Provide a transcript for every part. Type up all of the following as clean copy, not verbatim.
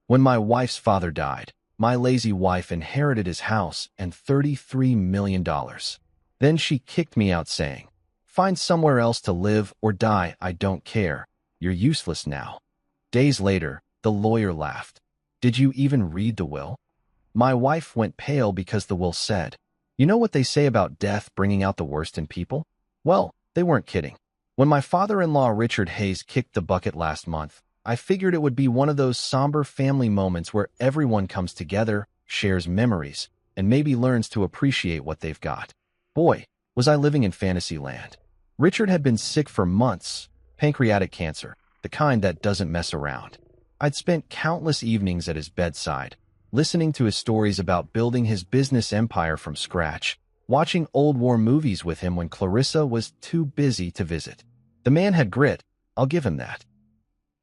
When my wife's father died, my lazy wife inherited his house and $33 million. Then she kicked me out saying, "Find somewhere else to live or die, I don't care. You're useless now." Days later, the lawyer laughed. "Did you even read the will?" My wife went pale because the will said, "You know what they say about death bringing out the worst in people?" Well, they weren't kidding. When my father-in-law Richard Hayes kicked the bucket last month, I figured it would be one of those somber family moments where everyone comes together, shares memories, and maybe learns to appreciate what they've got. Boy, was I living in fantasy land. Richard had been sick for months, pancreatic cancer, the kind that doesn't mess around. I'd spent countless evenings at his bedside, listening to his stories about building his business empire from scratch, watching old war movies with him when Clarissa was too busy to visit. The man had grit, I'll give him that.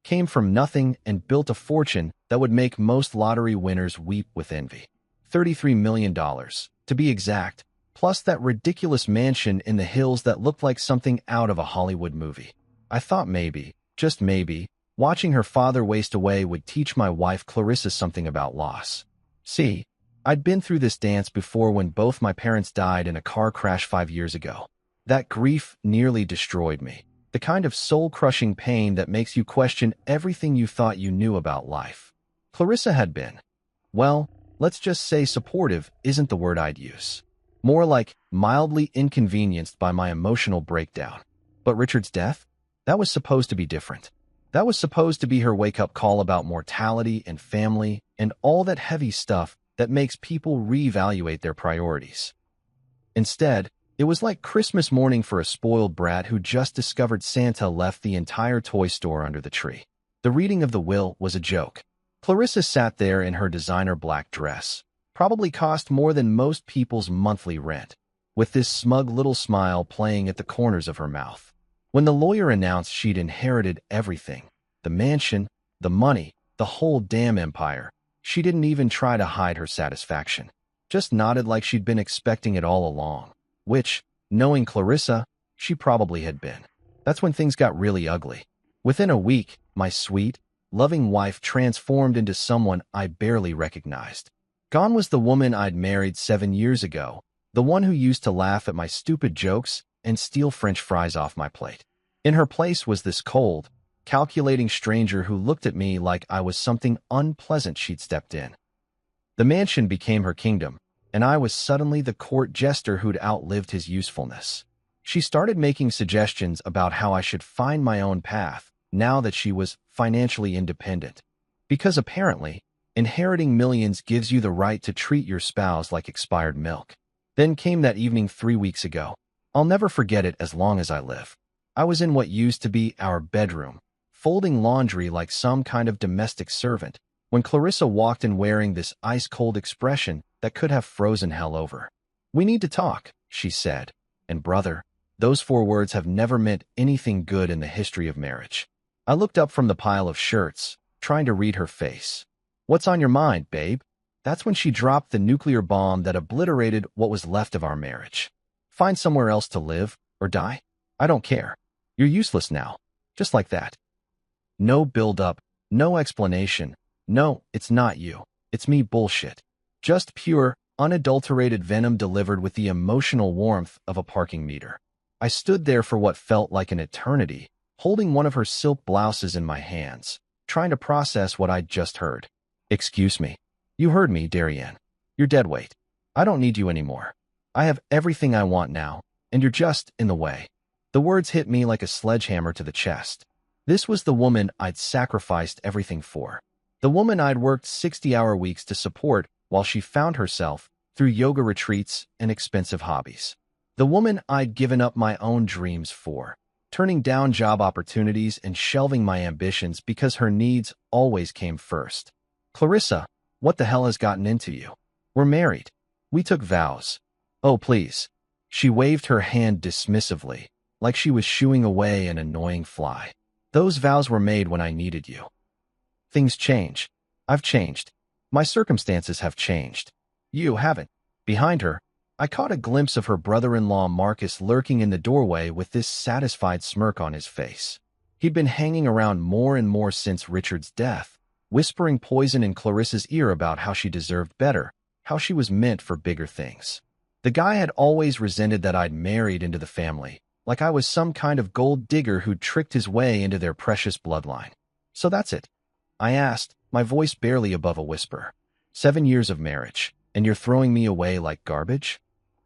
Came from nothing and built a fortune that would make most lottery winners weep with envy. $33 million, to be exact, plus that ridiculous mansion in the hills that looked like something out of a Hollywood movie. I thought maybe, just maybe, watching her father waste away would teach my wife Clarissa something about loss. See, I'd been through this dance before when both my parents died in a car crash 5 years ago. That grief nearly destroyed me. The kind of soul-crushing pain that makes you question everything you thought you knew about life. Clarissa had been, well, let's just say supportive isn't the word I'd use. More like mildly inconvenienced by my emotional breakdown. But Richard's death? That was supposed to be different. That was supposed to be her wake-up call about mortality and family and all that heavy stuff that makes people reevaluate their priorities. Instead, it was like Christmas morning for a spoiled brat who just discovered Santa left the entire toy store under the tree. The reading of the will was a joke. Clarissa sat there in her designer black dress, probably cost more than most people's monthly rent, with this smug little smile playing at the corners of her mouth. When the lawyer announced she'd inherited everything, the mansion, the money, the whole damn empire, she didn't even try to hide her satisfaction. Just nodded like she'd been expecting it all along. Which, knowing Clarissa, she probably had been. That's when things got really ugly. Within a week, my sweet, loving wife transformed into someone I barely recognized. Gone was the woman I'd married 7 years ago, the one who used to laugh at my stupid jokes and steal French fries off my plate. In her place was this cold, calculating stranger who looked at me like I was something unpleasant she'd stepped in. The mansion became her kingdom, and I was suddenly the court jester who'd outlived his usefulness. She started making suggestions about how I should find my own path now that she was financially independent. Because apparently, inheriting millions gives you the right to treat your spouse like expired milk. Then came that evening 3 weeks ago. I'll never forget it as long as I live. I was in what used to be our bedroom, folding laundry like some kind of domestic servant, when Clarissa walked in wearing this ice-cold expression that could have frozen hell over. "We need to talk," she said, and brother, those 4 words have never meant anything good in the history of marriage. I looked up from the pile of shirts, trying to read her face. "What's on your mind, babe?" That's when she dropped the nuclear bomb that obliterated what was left of our marriage. "Find somewhere else to live, or die? I don't care. You're useless now." Just like that. No build-up, no explanation. No, it's not you. It's me bullshit. Just pure, unadulterated venom delivered with the emotional warmth of a parking meter. I stood there for what felt like an eternity, holding one of her silk blouses in my hands, trying to process what I'd just heard. "Excuse me. You heard me, Darien. You're dead weight. I don't need you anymore. I have everything I want now, and you're just in the way." The words hit me like a sledgehammer to the chest. This was the woman I'd sacrificed everything for. The woman I'd worked 60-hour weeks to support while she found herself through yoga retreats and expensive hobbies. The woman I'd given up my own dreams for, turning down job opportunities and shelving my ambitions because her needs always came first. "Clarissa, what the hell has gotten into you? We're married. We took vows." "Oh, please." She waved her hand dismissively, like she was shooing away an annoying fly. "Those vows were made when I needed you." Things change. I've changed. My circumstances have changed. You haven't. Behind her, I caught a glimpse of her brother-in-law Marcus lurking in the doorway with this satisfied smirk on his face. He'd been hanging around more and more since Richard's death, whispering poison in Clarissa's ear about how she deserved better, how she was meant for bigger things. The guy had always resented that I'd married into the family, like I was some kind of gold digger who'd tricked his way into their precious bloodline. "So that's it?" I asked, my voice barely above a whisper. 7 years of marriage, and you're throwing me away like garbage?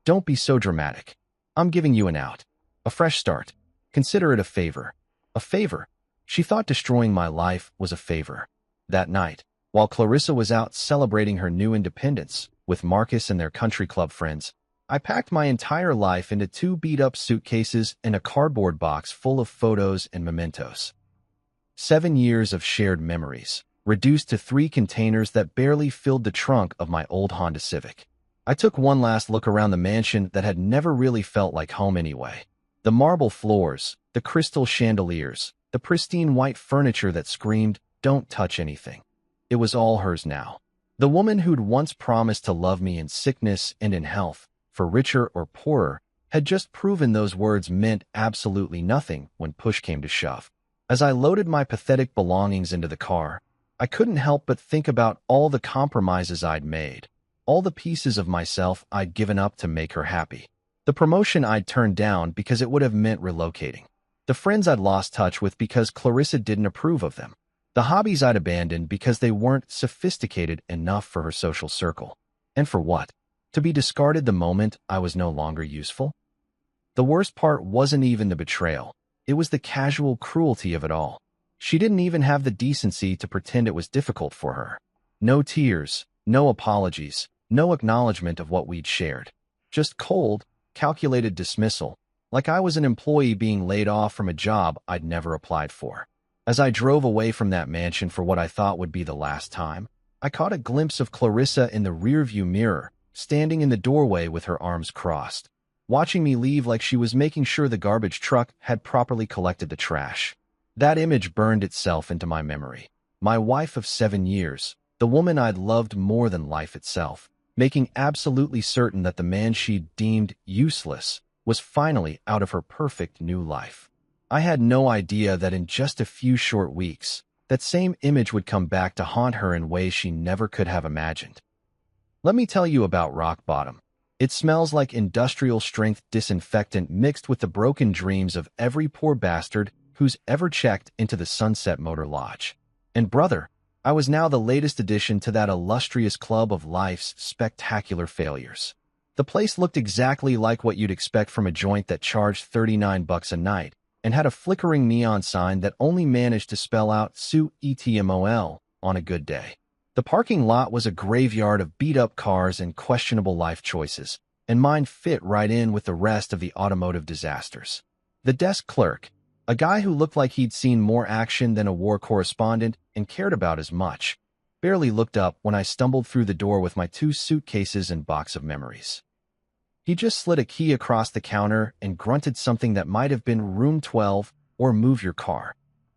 Don't be so dramatic. I'm giving you an out. A fresh start. Consider it a favor. A favor? She thought destroying my life was a favor. That night, while Clarissa was out celebrating her new independence with Marcus and their country club friends, I packed my entire life into 2 beat-up suitcases and a cardboard box full of photos and mementos. 7 years of shared memories, reduced to 3 containers that barely filled the trunk of my old Honda Civic. I took one last look around the mansion that had never really felt like home anyway. The marble floors, the crystal chandeliers, the pristine white furniture that screamed, "Don't touch anything." It was all hers now. The woman who'd once promised to love me in sickness and in health, for richer or poorer, had just proven those words meant absolutely nothing when push came to shove. As I loaded my pathetic belongings into the car, I couldn't help but think about all the compromises I'd made, all the pieces of myself I'd given up to make her happy. The promotion I'd turned down because it would have meant relocating. The friends I'd lost touch with because Clarissa didn't approve of them. The hobbies I'd abandoned because they weren't sophisticated enough for her social circle. And for what? To be discarded the moment I was no longer useful? The worst part wasn't even the betrayal. It was the casual cruelty of it all. She didn't even have the decency to pretend it was difficult for her. No tears, no apologies, no acknowledgement of what we'd shared. Just cold, calculated dismissal, like I was an employee being laid off from a job I'd never applied for. As I drove away from that mansion for what I thought would be the last time, I caught a glimpse of Clarissa in the rearview mirror, standing in the doorway with her arms crossed, watching me leave like she was making sure the garbage truck had properly collected the trash. That image burned itself into my memory. My wife of 7 years, the woman I'd loved more than life itself, making absolutely certain that the man she'd deemed useless was finally out of her perfect new life. I had no idea that in just a few short weeks, that same image would come back to haunt her in ways she never could have imagined. Let me tell you about rock bottom. It smells like industrial-strength disinfectant mixed with the broken dreams of every poor bastard who's ever checked into the Sunset Motor Lodge. And brother, I was now the latest addition to that illustrious club of life's spectacular failures. The place looked exactly like what you'd expect from a joint that charged $39 a night and had a flickering neon sign that only managed to spell out Sue ETMOL on a good day. The parking lot was a graveyard of beat-up cars and questionable life choices, and mine fit right in with the rest of the automotive disasters. The desk clerk, a guy who looked like he'd seen more action than a war correspondent and cared about as much, barely looked up when I stumbled through the door with my 2 suitcases and box of memories. He just slid a key across the counter and grunted something that might have been room 12 or move your car.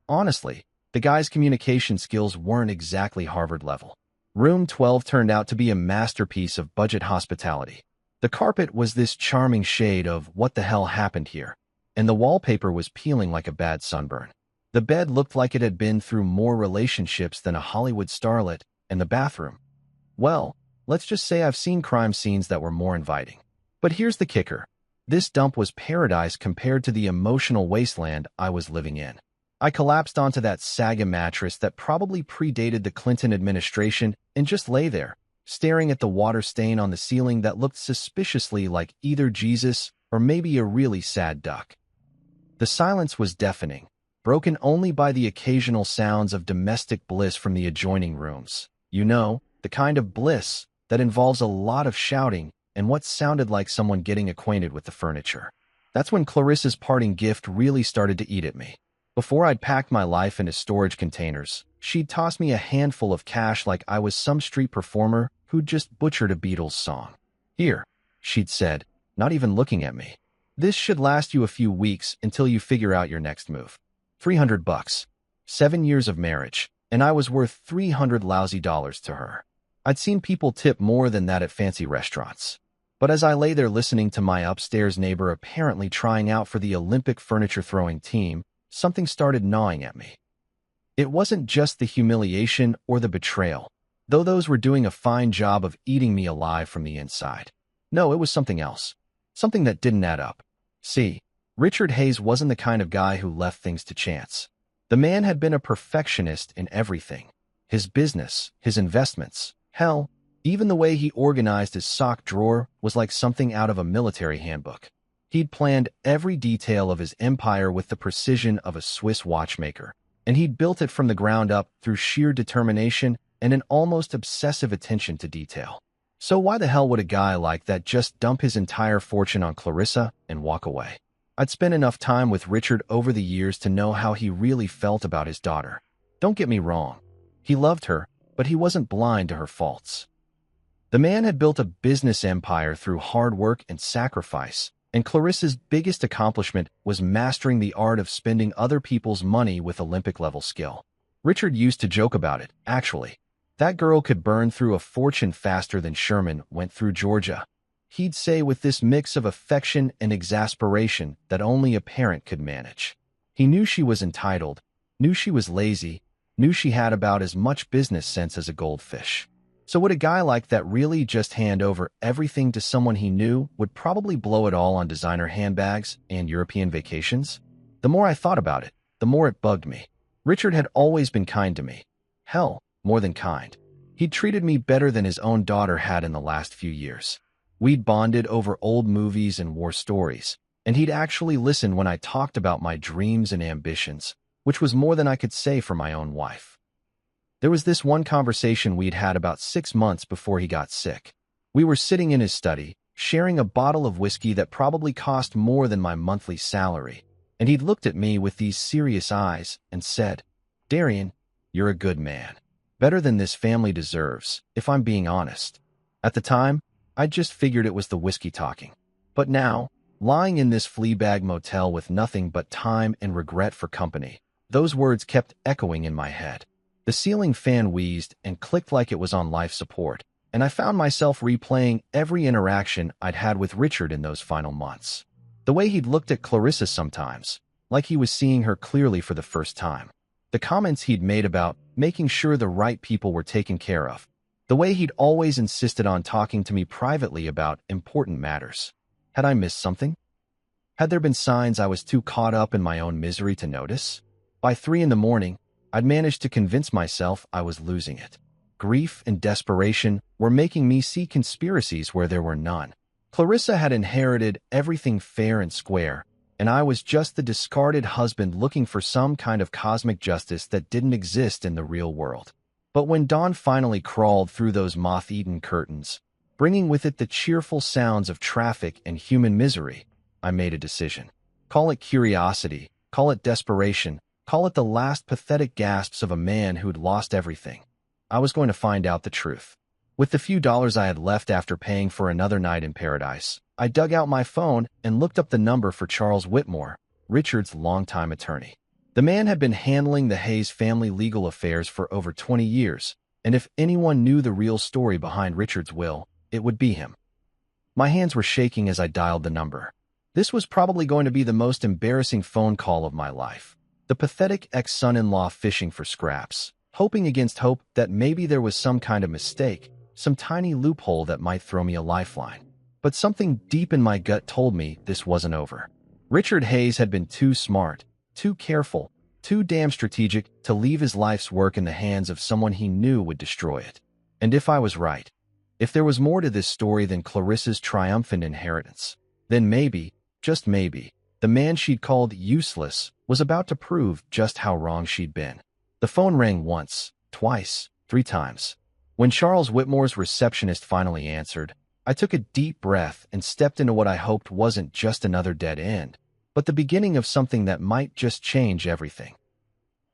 Honestly, the guy's communication skills weren't exactly Harvard level. Room 12 turned out to be a masterpiece of budget hospitality. The carpet was this charming shade of "what the hell happened here?" and the wallpaper was peeling like a bad sunburn. The bed looked like it had been through more relationships than a Hollywood starlet, and the bathroom, well, let's just say I've seen crime scenes that were more inviting. But here's the kicker. This dump was paradise compared to the emotional wasteland I was living in. I collapsed onto that saga mattress that probably predated the Clinton administration and just lay there, staring at the water stain on the ceiling that looked suspiciously like either Jesus or maybe a really sad duck. The silence was deafening, broken only by the occasional sounds of domestic bliss from the adjoining rooms. You know, the kind of bliss that involves a lot of shouting and what sounded like someone getting acquainted with the furniture. That's when Clarissa's parting gift really started to eat at me. Before I'd packed my life into storage containers, she'd tossed me a handful of cash like I was some street performer who'd just butchered a Beatles song. "Here," she'd said, not even looking at me. "This should last you a few weeks until you figure out your next move. $300. 7 years of marriage, and I was worth $300 lousy dollars to her. I'd seen people tip more than that at fancy restaurants. But as I lay there listening to my upstairs neighbor apparently trying out for the Olympic furniture throwing team, something started gnawing at me. It wasn't just the humiliation or the betrayal, though those were doing a fine job of eating me alive from the inside. No, it was something else. Something that didn't add up. See, Richard Hayes wasn't the kind of guy who left things to chance. The man had been a perfectionist in everything. His business, his investments, hell, even the way he organized his sock drawer was like something out of a military handbook. He'd planned every detail of his empire with the precision of a Swiss watchmaker, and he'd built it from the ground up through sheer determination and an almost obsessive attention to detail. So why the hell would a guy like that just dump his entire fortune on Clarissa and walk away? I'd spent enough time with Richard over the years to know how he really felt about his daughter. Don't get me wrong. He loved her, but he wasn't blind to her faults. The man had built a business empire through hard work and sacrifice, and Clarissa's biggest accomplishment was mastering the art of spending other people's money with Olympic-level skill. Richard used to joke about it, actually. That girl could burn through a fortune faster than Sherman went through Georgia. He'd say with this mix of affection and exasperation that only a parent could manage. He knew she was entitled, knew she was lazy, knew she had about as much business sense as a goldfish. So would a guy like that really just hand over everything to someone he knew would probably blow it all on designer handbags and European vacations? The more I thought about it, the more it bugged me. Richard had always been kind to me. Hell, more than kind. He'd treated me better than his own daughter had in the last few years. We'd bonded over old movies and war stories, and he'd actually listened when I talked about my dreams and ambitions, which was more than I could say for my own wife. There was this one conversation we'd had about 6 months before he got sick. We were sitting in his study, sharing a bottle of whiskey that probably cost more than my monthly salary, and he'd looked at me with these serious eyes and said, "Darian, you're a good man. Better than this family deserves, if I'm being honest." At the time, I just figured it was the whiskey talking. But now, lying in this fleabag motel with nothing but time and regret for company, those words kept echoing in my head. The ceiling fan wheezed and clicked like it was on life support, and I found myself replaying every interaction I'd had with Richard in those final months. The way he'd looked at Clarissa sometimes, like he was seeing her clearly for the first time. The comments he'd made about making sure the right people were taken care of. The way he'd always insisted on talking to me privately about important matters. Had I missed something? Had there been signs I was too caught up in my own misery to notice? By 3 in the morning, I'd managed to convince myself I was losing it. Grief and desperation were making me see conspiracies where there were none. Clarissa had inherited everything fair and square, and I was just the discarded husband looking for some kind of cosmic justice that didn't exist in the real world. But when dawn finally crawled through those moth-eaten curtains, bringing with it the cheerful sounds of traffic and human misery, I made a decision. Call it curiosity, call it desperation, call it the last pathetic gasps of a man who'd lost everything. I was going to find out the truth. With the few dollars I had left after paying for another night in paradise, I dug out my phone and looked up the number for Charles Whitmore, Richard's longtime attorney. The man had been handling the Hayes family legal affairs for over 20 years, and if anyone knew the real story behind Richard's will, it would be him. My hands were shaking as I dialed the number. This was probably going to be the most embarrassing phone call of my life. The pathetic ex-son-in-law fishing for scraps, hoping against hope that maybe there was some kind of mistake, some tiny loophole that might throw me a lifeline. But something deep in my gut told me this wasn't over. Richard Hayes had been too smart, too careful, too damn strategic to leave his life's work in the hands of someone he knew would destroy it. And if I was right, if there was more to this story than Clarissa's triumphant inheritance, then maybe, just maybe, the man she'd called useless was about to prove just how wrong she'd been. The phone rang once, twice, 3 times. When Charles Whitmore's receptionist finally answered, I took a deep breath and stepped into what I hoped wasn't just another dead end, but the beginning of something that might just change everything.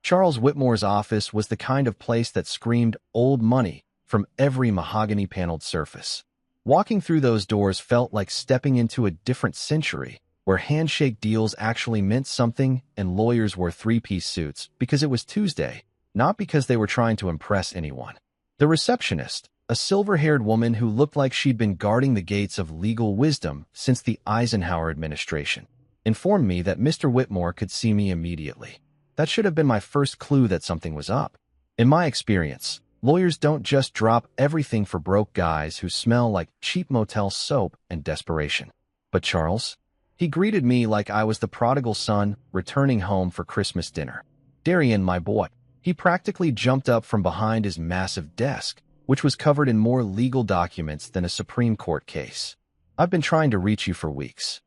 Charles Whitmore's office was the kind of place that screamed old money from every mahogany-paneled surface. Walking through those doors felt like stepping into a different century, where handshake deals actually meant something and lawyers wore 3-piece suits because it was Tuesday, not because they were trying to impress anyone. The receptionist, a silver-haired woman who looked like she'd been guarding the gates of legal wisdom since the Eisenhower administration, informed me that Mr. Whitmore could see me immediately. That should have been my first clue that something was up. In my experience, lawyers don't just drop everything for broke guys who smell like cheap motel soap and desperation. But Charles? He greeted me like I was the prodigal son returning home for Christmas dinner. Darian, my boy. He practically jumped up from behind his massive desk, which was covered in more legal documents than a Supreme Court case. I've been trying to reach you for weeks.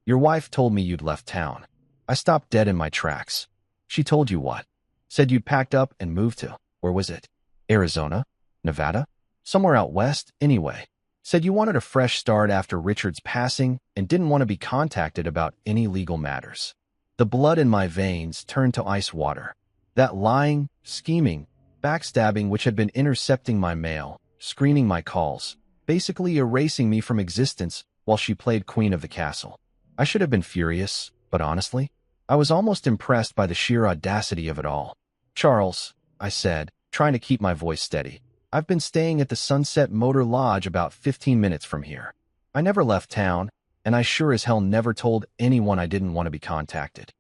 Your wife told me you'd left town. I stopped dead in my tracks. She told you what? Said you'd packed up and moved to, where was it? Arizona? Nevada? Somewhere out west, anyway. Said you wanted a fresh start after Richard's passing and didn't want to be contacted about any legal matters. The blood in my veins turned to ice water. That lying, scheming, backstabbing which had been intercepting my mail, screening my calls, basically erasing me from existence while she played queen of the castle. I should have been furious, but honestly, I was almost impressed by the sheer audacity of it all. Charles, I said, trying to keep my voice steady, I've been staying at the Sunset Motor Lodge about 15 minutes from here. I never left town, and I sure as hell never told anyone I didn't want to be contacted.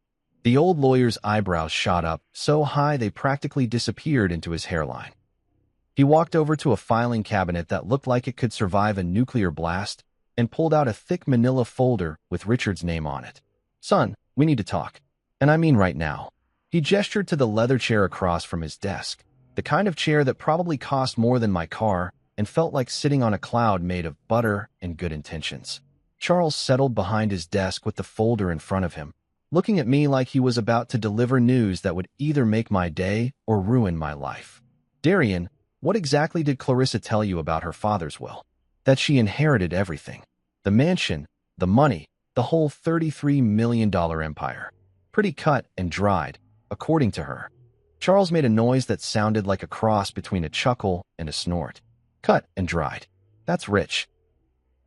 The old lawyer's eyebrows shot up so high they practically disappeared into his hairline. He walked over to a filing cabinet that looked like it could survive a nuclear blast and pulled out a thick manila folder with Richard's name on it. Son, we need to talk. And I mean right now. He gestured to the leather chair across from his desk, the kind of chair that probably cost more than my car and felt like sitting on a cloud made of butter and good intentions. Charles settled behind his desk with the folder in front of him, looking at me like he was about to deliver news that would either make my day or ruin my life. Darian, what exactly did Clarissa tell you about her father's will? That she inherited everything. The mansion, the money, the whole $33 million empire. Pretty cut and dried, according to her. Charles made a noise that sounded like a cross between a chuckle and a snort. Cut and dried. That's rich.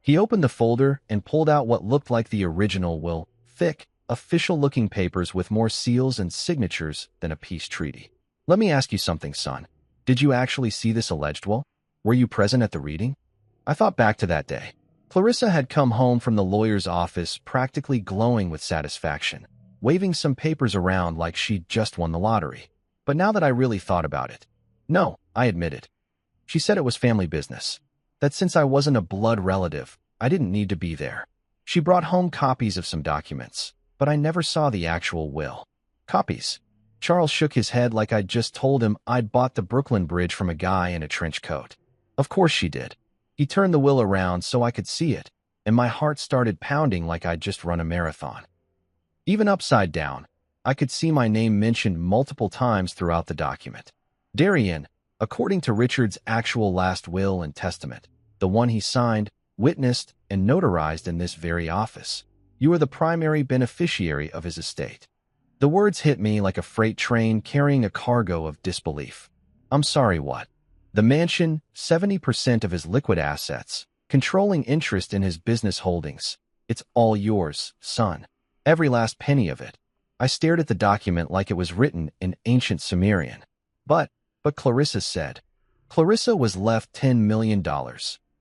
He opened the folder and pulled out what looked like the original will, thick, official-looking papers with more seals and signatures than a peace treaty. Let me ask you something, son. Did you actually see this alleged will? Were you present at the reading? I thought back to that day. Clarissa had come home from the lawyer's office practically glowing with satisfaction, waving some papers around like she'd just won the lottery. But now that I really thought about it, no, I admitted. She said it was family business, that since I wasn't a blood relative, I didn't need to be there. She brought home copies of some documents, but I never saw the actual will. Copies. Charles shook his head like I'd just told him I'd bought the Brooklyn Bridge from a guy in a trench coat. Of course she did. He turned the will around so I could see it, and my heart started pounding like I'd just run a marathon. Even upside down, I could see my name mentioned multiple times throughout the document. Darian, according to Richard's actual last will and testament, the one he signed, witnessed, and notarized in this very office, you are the primary beneficiary of his estate. The words hit me like a freight train carrying a cargo of disbelief. I'm sorry, what? The mansion, 70% of his liquid assets, controlling interest in his business holdings. It's all yours, son. Every last penny of it. I stared at the document like it was written in ancient Sumerian. But Clarissa said. Clarissa was left $10 million,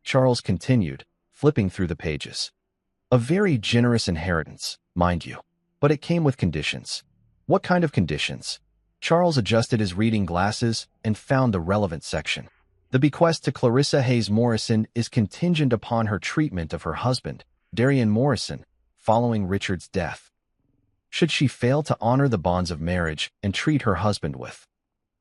Charles continued, flipping through the pages. A very generous inheritance, mind you, but it came with conditions. What kind of conditions? Charles adjusted his reading glasses and found the relevant section. The bequest to Clarissa Hayes Morrison is contingent upon her treatment of her husband, Darian Morrison, following Richard's death. Should she fail to honor the bonds of marriage and treat her husband with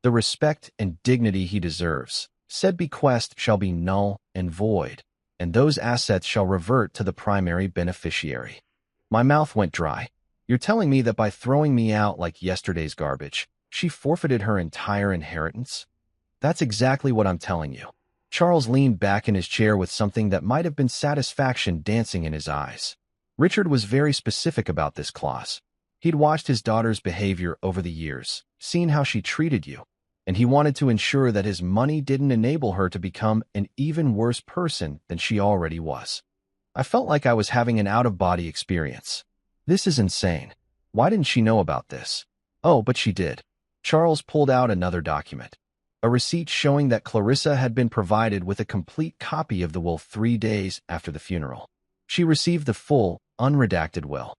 the respect and dignity he deserves, said bequest shall be null and void, and those assets shall revert to the primary beneficiary. My mouth went dry. You're telling me that by throwing me out like yesterday's garbage, she forfeited her entire inheritance? That's exactly what I'm telling you. Charles leaned back in his chair with something that might have been satisfaction dancing in his eyes. Richard was very specific about this clause. He'd watched his daughter's behavior over the years, seen how she treated you, and he wanted to ensure that his money didn't enable her to become an even worse person than she already was. I felt like I was having an out-of-body experience. This is insane. Why didn't she know about this? Oh, but she did. Charles pulled out another document. A receipt showing that Clarissa had been provided with a complete copy of the will 3 days after the funeral. She received the full, unredacted will.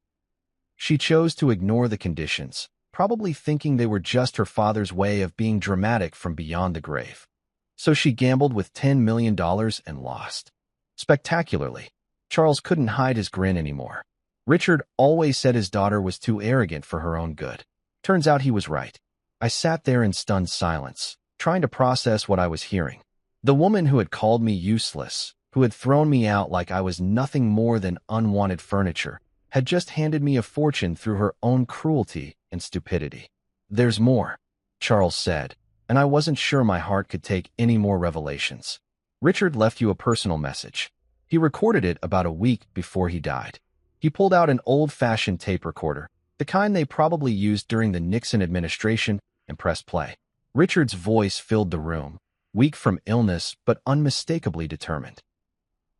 She chose to ignore the conditions, probably thinking they were just her father's way of being dramatic from beyond the grave. So she gambled with $10 million and lost. Spectacularly. Charles couldn't hide his grin anymore. Richard always said his daughter was too arrogant for her own good. Turns out he was right. I sat there in stunned silence, trying to process what I was hearing. The woman who had called me useless, who had thrown me out like I was nothing more than unwanted furniture, had just handed me a fortune through her own cruelty and stupidity. "There's more," Charles said, and I wasn't sure my heart could take any more revelations. "Richard left you a personal message. He recorded it about a week before he died." He pulled out an old-fashioned tape recorder, the kind they probably used during the Nixon administration, and pressed play. Richard's voice filled the room, weak from illness but unmistakably determined.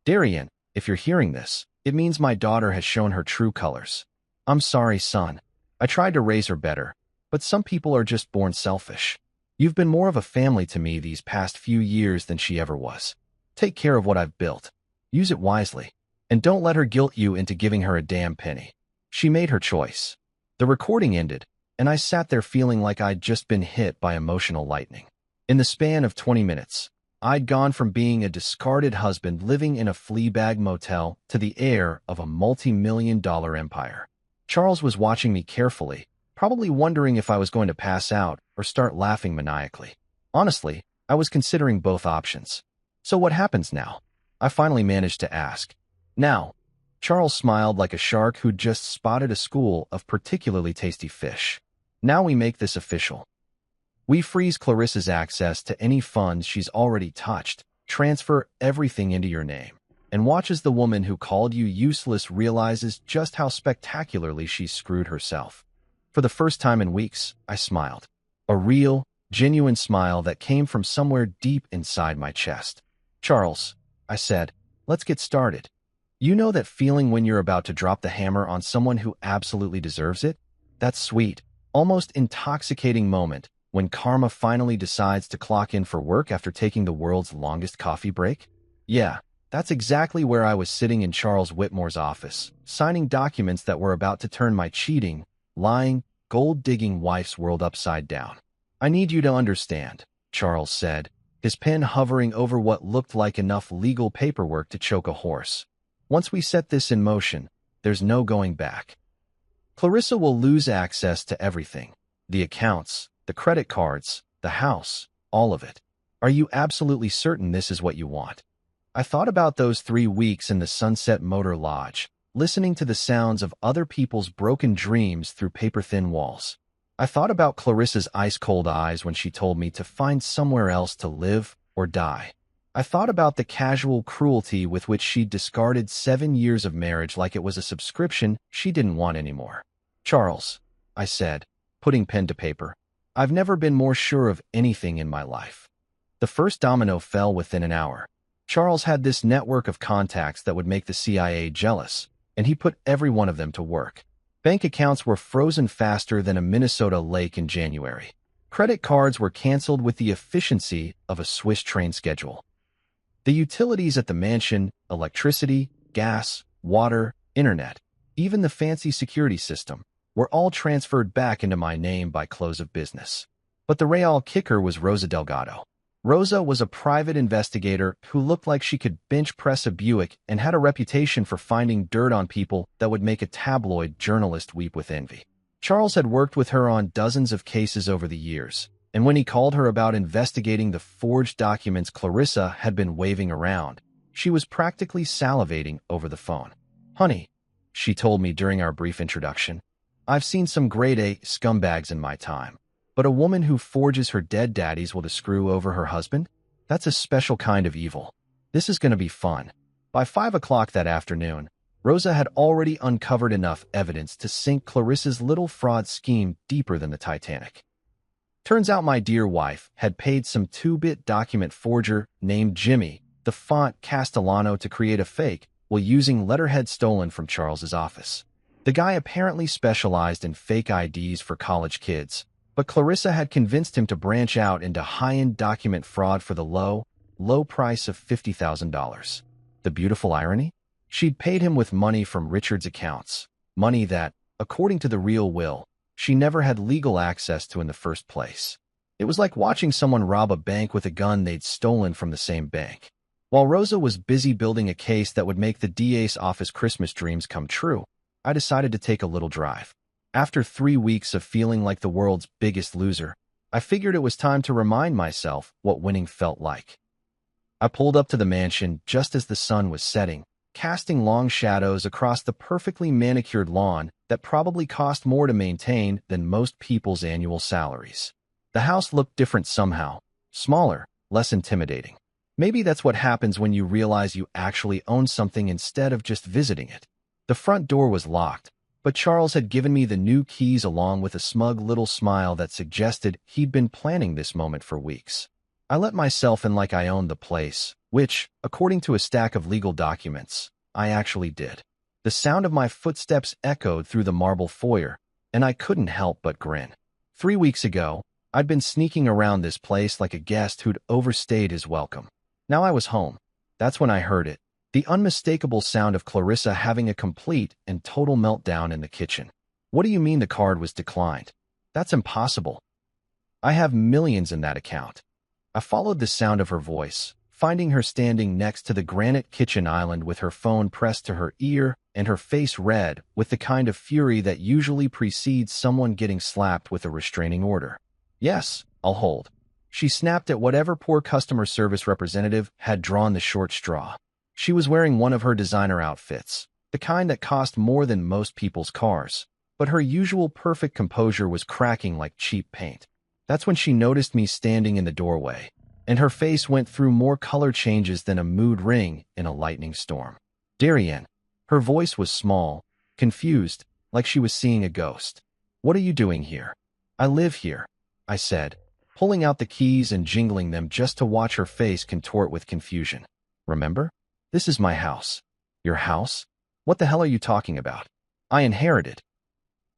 "Darian, if you're hearing this, it means my daughter has shown her true colors. I'm sorry, son. I tried to raise her better, but some people are just born selfish. You've been more of a family to me these past few years than she ever was. Take care of what I've built. Use it wisely. And don't let her guilt you into giving her a damn penny. She made her choice." The recording ended, and I sat there feeling like I'd just been hit by emotional lightning. In the span of 20 minutes, I'd gone from being a discarded husband living in a flea-bag motel to the heir of a multi-million-dollar empire. Charles was watching me carefully, probably wondering if I was going to pass out or start laughing maniacally. Honestly, I was considering both options. "So what happens now?" I finally managed to ask. "Now," Charles smiled like a shark who'd just spotted a school of particularly tasty fish. "Now we make this official. We freeze Clarissa's access to any funds she's already touched, transfer everything into your name, and watch as the woman who called you useless realizes just how spectacularly she's screwed herself." For the first time in weeks, I smiled. A real, genuine smile that came from somewhere deep inside my chest. "Charles," I said, "let's get started. You know that feeling when you're about to drop the hammer on someone who absolutely deserves it? That sweet, almost intoxicating moment when karma finally decides to clock in for work after taking the world's longest coffee break? Yeah, that's exactly where I was sitting in Charles Whitmore's office, signing documents that were about to turn my cheating, lying, gold-digging wife's world upside down. "I need you to understand," Charles said, his pen hovering over what looked like enough legal paperwork to choke a horse. "Once we set this in motion, there's no going back. Clarissa will lose access to everything. The accounts, the credit cards, the house, all of it. Are you absolutely certain this is what you want?" I thought about those 3 weeks in the Sunset Motor Lodge, listening to the sounds of other people's broken dreams through paper-thin walls. I thought about Clarissa's ice-cold eyes when she told me to find somewhere else to live or die. I thought about the casual cruelty with which she'd discarded 7 years of marriage like it was a subscription she didn't want anymore. "Charles," I said, putting pen to paper, "I've never been more sure of anything in my life." The first domino fell within an hour. Charles had this network of contacts that would make the CIA jealous, and he put every one of them to work. Bank accounts were frozen faster than a Minnesota lake in January. Credit cards were canceled with the efficiency of a Swiss train schedule. The utilities at the mansion, electricity, gas, water, internet, even the fancy security system, were all transferred back into my name by close of business. But the real kicker was Rosa Delgado. Rosa was a private investigator who looked like she could bench press a Buick and had a reputation for finding dirt on people that would make a tabloid journalist weep with envy. Charles had worked with her on dozens of cases over the years, and when he called her about investigating the forged documents Clarissa had been waving around, she was practically salivating over the phone. "Honey," she told me during our brief introduction, "I've seen some grade-A scumbags in my time, but a woman who forges her dead daddies will to screw over her husband? That's a special kind of evil. This is going to be fun." By 5 o'clock that afternoon, Rosa had already uncovered enough evidence to sink Clarissa's little fraud scheme deeper than the Titanic. Turns out my dear wife had paid some 2-bit document forger named Jimmy the font Castellano to create a fake while using letterhead stolen from Charles's office. The guy apparently specialized in fake IDs for college kids, but Clarissa had convinced him to branch out into high-end document fraud for the low price of $50,000. The beautiful irony? She'd paid him with money from Richard's accounts, money that, according to the real will, she never had legal access to in the first place. It was like watching someone rob a bank with a gun they'd stolen from the same bank. While Rosa was busy building a case that would make the DA's office Christmas dreams come true, I decided to take a little drive. After 3 weeks of feeling like the world's biggest loser, I figured it was time to remind myself what winning felt like. I pulled up to the mansion just as the sun was setting, casting long shadows across the perfectly manicured lawn that probably cost more to maintain than most people's annual salaries. The house looked different somehow, smaller, less intimidating. Maybe that's what happens when you realize you actually own something instead of just visiting it. The front door was locked, but Charles had given me the new keys along with a smug little smile that suggested he'd been planning this moment for weeks. I let myself in like I owned the place, which, according to a stack of legal documents, I actually did. The sound of my footsteps echoed through the marble foyer, and I couldn't help but grin. 3 weeks ago, I'd been sneaking around this place like a guest who'd overstayed his welcome. Now I was home. That's when I heard it. The unmistakable sound of Clarissa having a complete and total meltdown in the kitchen. What do you mean the card was declined? That's impossible. I have millions in that account. I followed the sound of her voice, finding her standing next to the granite kitchen island with her phone pressed to her ear and her face red with the kind of fury that usually precedes someone getting slapped with a restraining order. Yes, I'll hold. She snapped at whatever poor customer service representative had drawn the short straw. She was wearing one of her designer outfits, the kind that cost more than most people's cars, but her usual perfect composure was cracking like cheap paint. That's when she noticed me standing in the doorway, and her face went through more color changes than a mood ring in a lightning storm. Darien. Her voice was small, confused, like she was seeing a ghost. What are you doing here? I live here, I said, pulling out the keys and jingling them just to watch her face contort with confusion. Remember? This is my house. Your house? What the hell are you talking about? I inherited.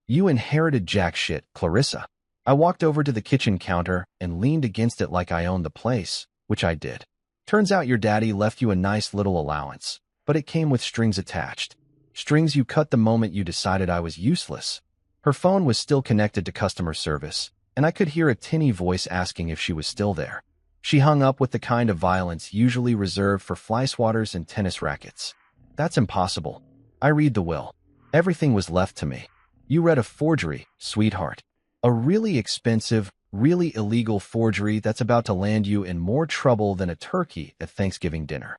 You inherited jack shit, Clarissa. I walked over to the kitchen counter and leaned against it like I owned the place, which I did. Turns out your daddy left you a nice little allowance, but it came with strings attached. Strings you cut the moment you decided I was useless. Her phone was still connected to customer service, and I could hear a tinny voice asking if she was still there. She hung up with the kind of violence usually reserved for fly swatters and tennis rackets. That's impossible. I read the will. Everything was left to me. You read a forgery, sweetheart. A really expensive, really illegal forgery that's about to land you in more trouble than a turkey at Thanksgiving dinner.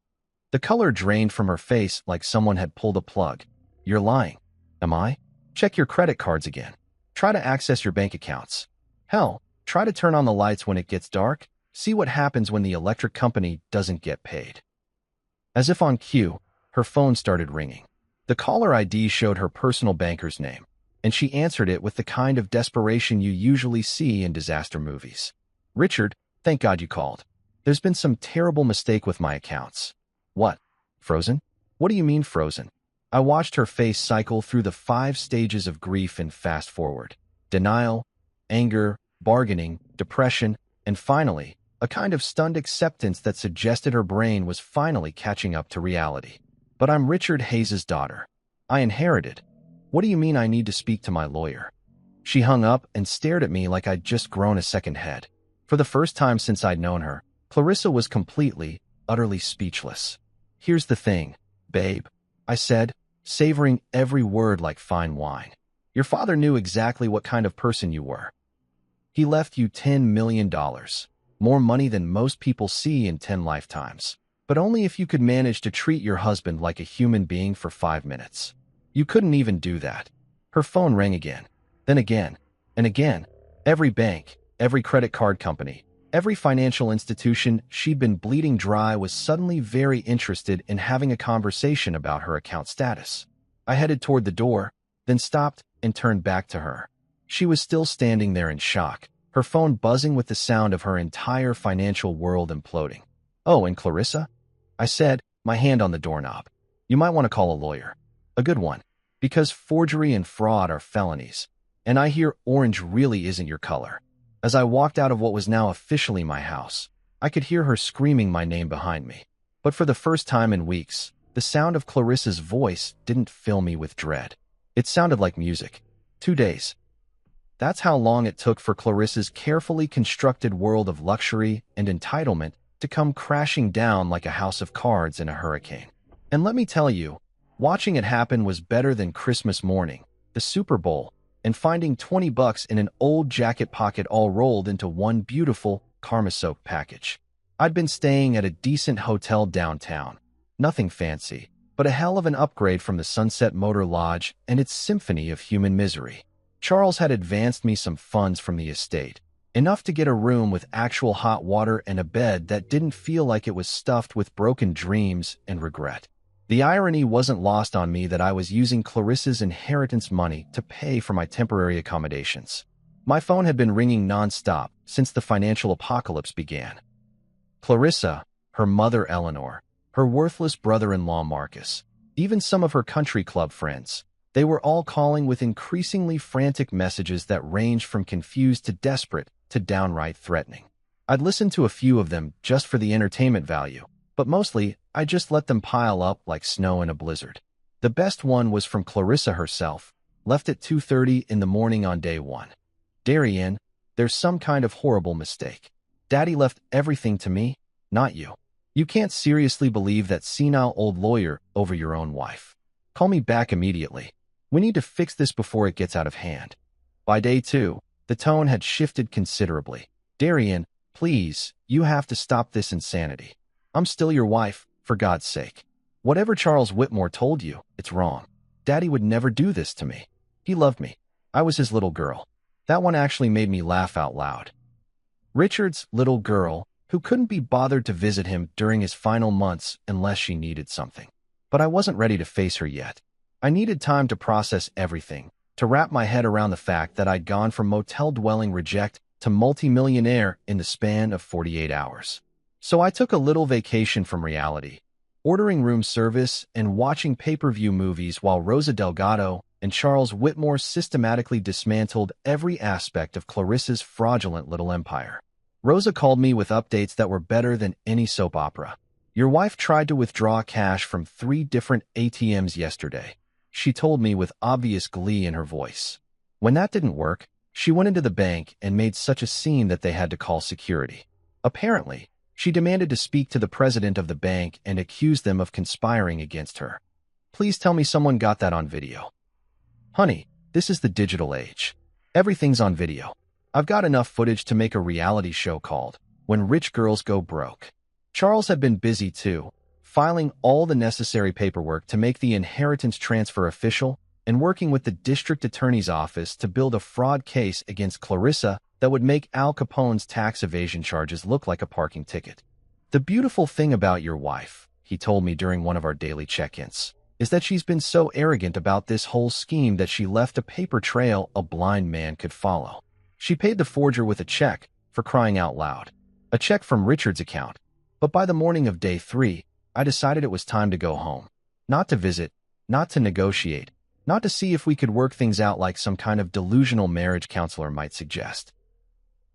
The color drained from her face like someone had pulled a plug. You're lying. Am I? Check your credit cards again. Try to access your bank accounts. Hell, try to turn on the lights when it gets dark. See what happens when the electric company doesn't get paid. As if on cue, her phone started ringing. The caller ID showed her personal banker's name, and she answered it with the kind of desperation you usually see in disaster movies. Richard, thank God you called. There's been some terrible mistake with my accounts. What? Frozen? What do you mean frozen? I watched her face cycle through the 5 stages of grief and fast forward. Denial, anger, bargaining, depression, and finally, a kind of stunned acceptance that suggested her brain was finally catching up to reality. But I'm Richard Hayes's daughter. I inherited. What do you mean I need to speak to my lawyer? She hung up and stared at me like I'd just grown a second head. For the first time since I'd known her, Clarissa was completely, utterly speechless. Here's the thing, babe, I said, savoring every word like fine wine. Your father knew exactly what kind of person you were. He left you $10 million, more money than most people see in 10 lifetimes, but only if you could manage to treat your husband like a human being for 5 minutes. You couldn't even do that. Her phone rang again, then again, and again. Every bank, every credit card company, every financial institution she'd been bleeding dry was suddenly very interested in having a conversation about her account status. I headed toward the door, then stopped and turned back to her. She was still standing there in shock, her phone buzzing with the sound of her entire financial world imploding. Oh, and Clarissa? I said, my hand on the doorknob. You might want to call a lawyer. A good one. Because forgery and fraud are felonies. And I hear orange really isn't your color. As I walked out of what was now officially my house, I could hear her screaming my name behind me. But for the first time in weeks, the sound of Clarissa's voice didn't fill me with dread. It sounded like music. 2 days. That's how long it took for Clarissa's carefully constructed world of luxury and entitlement to come crashing down like a house of cards in a hurricane. And let me tell you, watching it happen was better than Christmas morning, the Super Bowl, and finding $20 in an old jacket pocket all rolled into one beautiful, karma-soaked package. I'd been staying at a decent hotel downtown. Nothing fancy, but a hell of an upgrade from the Sunset Motor Lodge and its symphony of human misery. Charles had advanced me some funds from the estate, enough to get a room with actual hot water and a bed that didn't feel like it was stuffed with broken dreams and regret. The irony wasn't lost on me that I was using Clarissa's inheritance money to pay for my temporary accommodations. My phone had been ringing nonstop since the financial apocalypse began. Clarissa, her mother Eleanor, her worthless brother-in-law Marcus, even some of her country club friends, they were all calling with increasingly frantic messages that ranged from confused to desperate to downright threatening. I'd listened to a few of them just for the entertainment value, but mostly I just let them pile up like snow in a blizzard. The best one was from Clarissa herself, left at 2:30 in the morning on day one. "Darian, there's some kind of horrible mistake. Daddy left everything to me, not you. You can't seriously believe that senile old lawyer over your own wife. Call me back immediately. We need to fix this before it gets out of hand." By day two, the tone had shifted considerably. "Darian, please, you have to stop this insanity. I'm still your wife, for God's sake. Whatever Charles Whitmore told you, it's wrong. Daddy would never do this to me. He loved me. I was his little girl." That one actually made me laugh out loud. Richard's little girl, who couldn't be bothered to visit him during his final months unless she needed something. But I wasn't ready to face her yet. I needed time to process everything, to wrap my head around the fact that I'd gone from motel-dwelling reject to multimillionaire in the span of 48 hours. So I took a little vacation from reality, ordering room service and watching pay-per-view movies while Rosa Delgado and Charles Whitmore systematically dismantled every aspect of Clarissa's fraudulent little empire. Rosa called me with updates that were better than any soap opera. "Your wife tried to withdraw cash from 3 different ATMs yesterday," she told me with obvious glee in her voice. When that didn't work, she went into the bank and made such a scene that they had to call security. Apparently, she demanded to speak to the president of the bank and accused them of conspiring against her. Please tell me someone got that on video. Honey, this is the digital age. Everything's on video. I've got enough footage to make a reality show called When Rich Girls Go Broke. Charles had been busy too, filing all the necessary paperwork to make the inheritance transfer official and working with the district attorney's office to build a fraud case against Clarissa that would make Al Capone's tax evasion charges look like a parking ticket. "The beautiful thing about your wife," he told me during one of our daily check-ins, "is that she's been so arrogant about this whole scheme that she left a paper trail a blind man could follow. She paid the forger with a check, for crying out loud. A check from Richard's account. But by the morning of day 3, I decided it was time to go home. Not to visit, not to negotiate, not to see if we could work things out like some kind of delusional marriage counselor might suggest.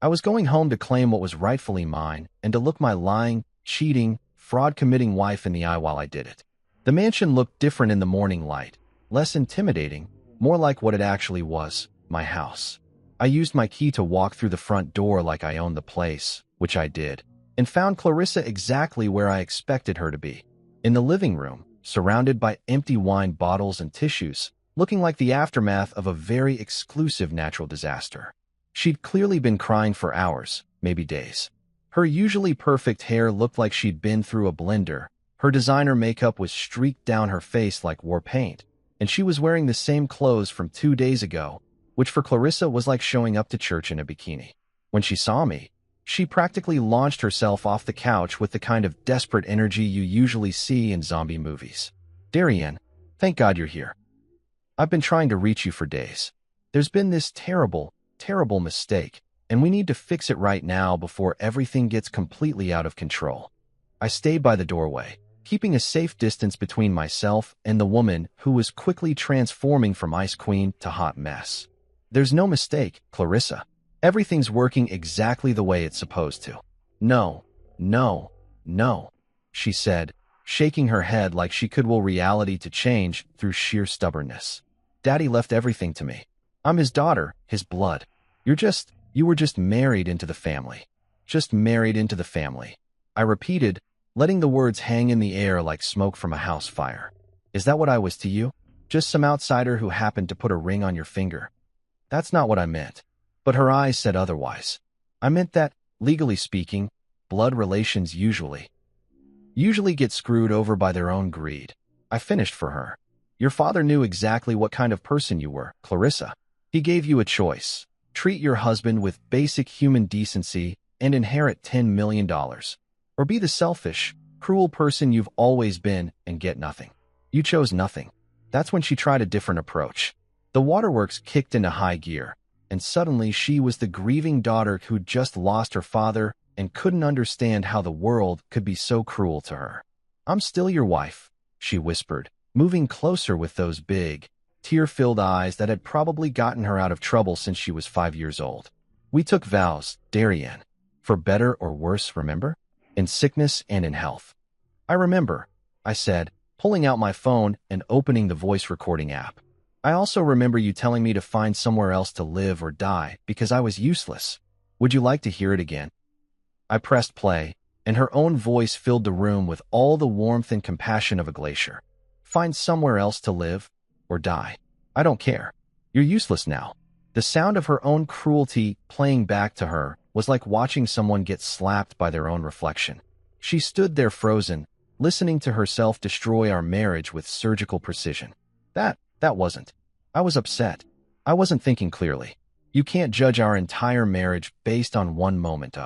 I was going home to claim what was rightfully mine and to look my lying, cheating, fraud-committing wife in the eye while I did it. The mansion looked different in the morning light, less intimidating, more like what it actually was, my house. I used my key to walk through the front door like I owned the place, which I did, and found Clarissa exactly where I expected her to be, in the living room, surrounded by empty wine bottles and tissues, looking like the aftermath of a very exclusive natural disaster. She'd clearly been crying for hours, maybe days. Her usually perfect hair looked like she'd been through a blender, her designer makeup was streaked down her face like war paint, and she was wearing the same clothes from 2 days ago, which for Clarissa was like showing up to church in a bikini. When she saw me, she practically launched herself off the couch with the kind of desperate energy you usually see in zombie movies. "Darian, thank God you're here. I've been trying to reach you for days. There's been this terrible mistake, and we need to fix it right now before everything gets completely out of control." I stayed by the doorway, keeping a safe distance between myself and the woman who was quickly transforming from ice queen to hot mess. "There's no mistake, Clarissa. Everything's working exactly the way it's supposed to." No, she said, shaking her head like she could will reality to change through sheer stubbornness. "Daddy left everything to me. I'm his daughter, his blood. You were just married into the family. Just married into the family. I repeated, letting the words hang in the air like smoke from a house fire. Is that what I was to you? Just some outsider who happened to put a ring on your finger? That's not what I meant. But her eyes said otherwise. I meant that, legally speaking, blood relations usually get screwed over by their own greed. I finished for her. Your father knew exactly what kind of person you were, Clarissa. He gave you a choice. Treat your husband with basic human decency and inherit $10 million. Or be the selfish, cruel person you've always been and get nothing. You chose nothing. That's when she tried a different approach. The waterworks kicked into high gear, and suddenly she was the grieving daughter who'd just lost her father and couldn't understand how the world could be so cruel to her. I'm still your wife, she whispered, moving closer with those big, tear-filled eyes that had probably gotten her out of trouble since she was 5 years old. We took vows, Darien, for better or worse, remember? In sickness and in health. I remember, I said, pulling out my phone and opening the voice recording app. I also remember you telling me to find somewhere else to live or die because I was useless. Would you like to hear it again? I pressed play, and her own voice filled the room with all the warmth and compassion of a glacier. Find somewhere else to live or die. I don't care. You're useless now. The sound of her own cruelty playing back to her was like watching someone get slapped by their own reflection. She stood there frozen, listening to herself destroy our marriage with surgical precision. That wasn't. I was upset. I wasn't thinking clearly. You can't judge our entire marriage based on one moment.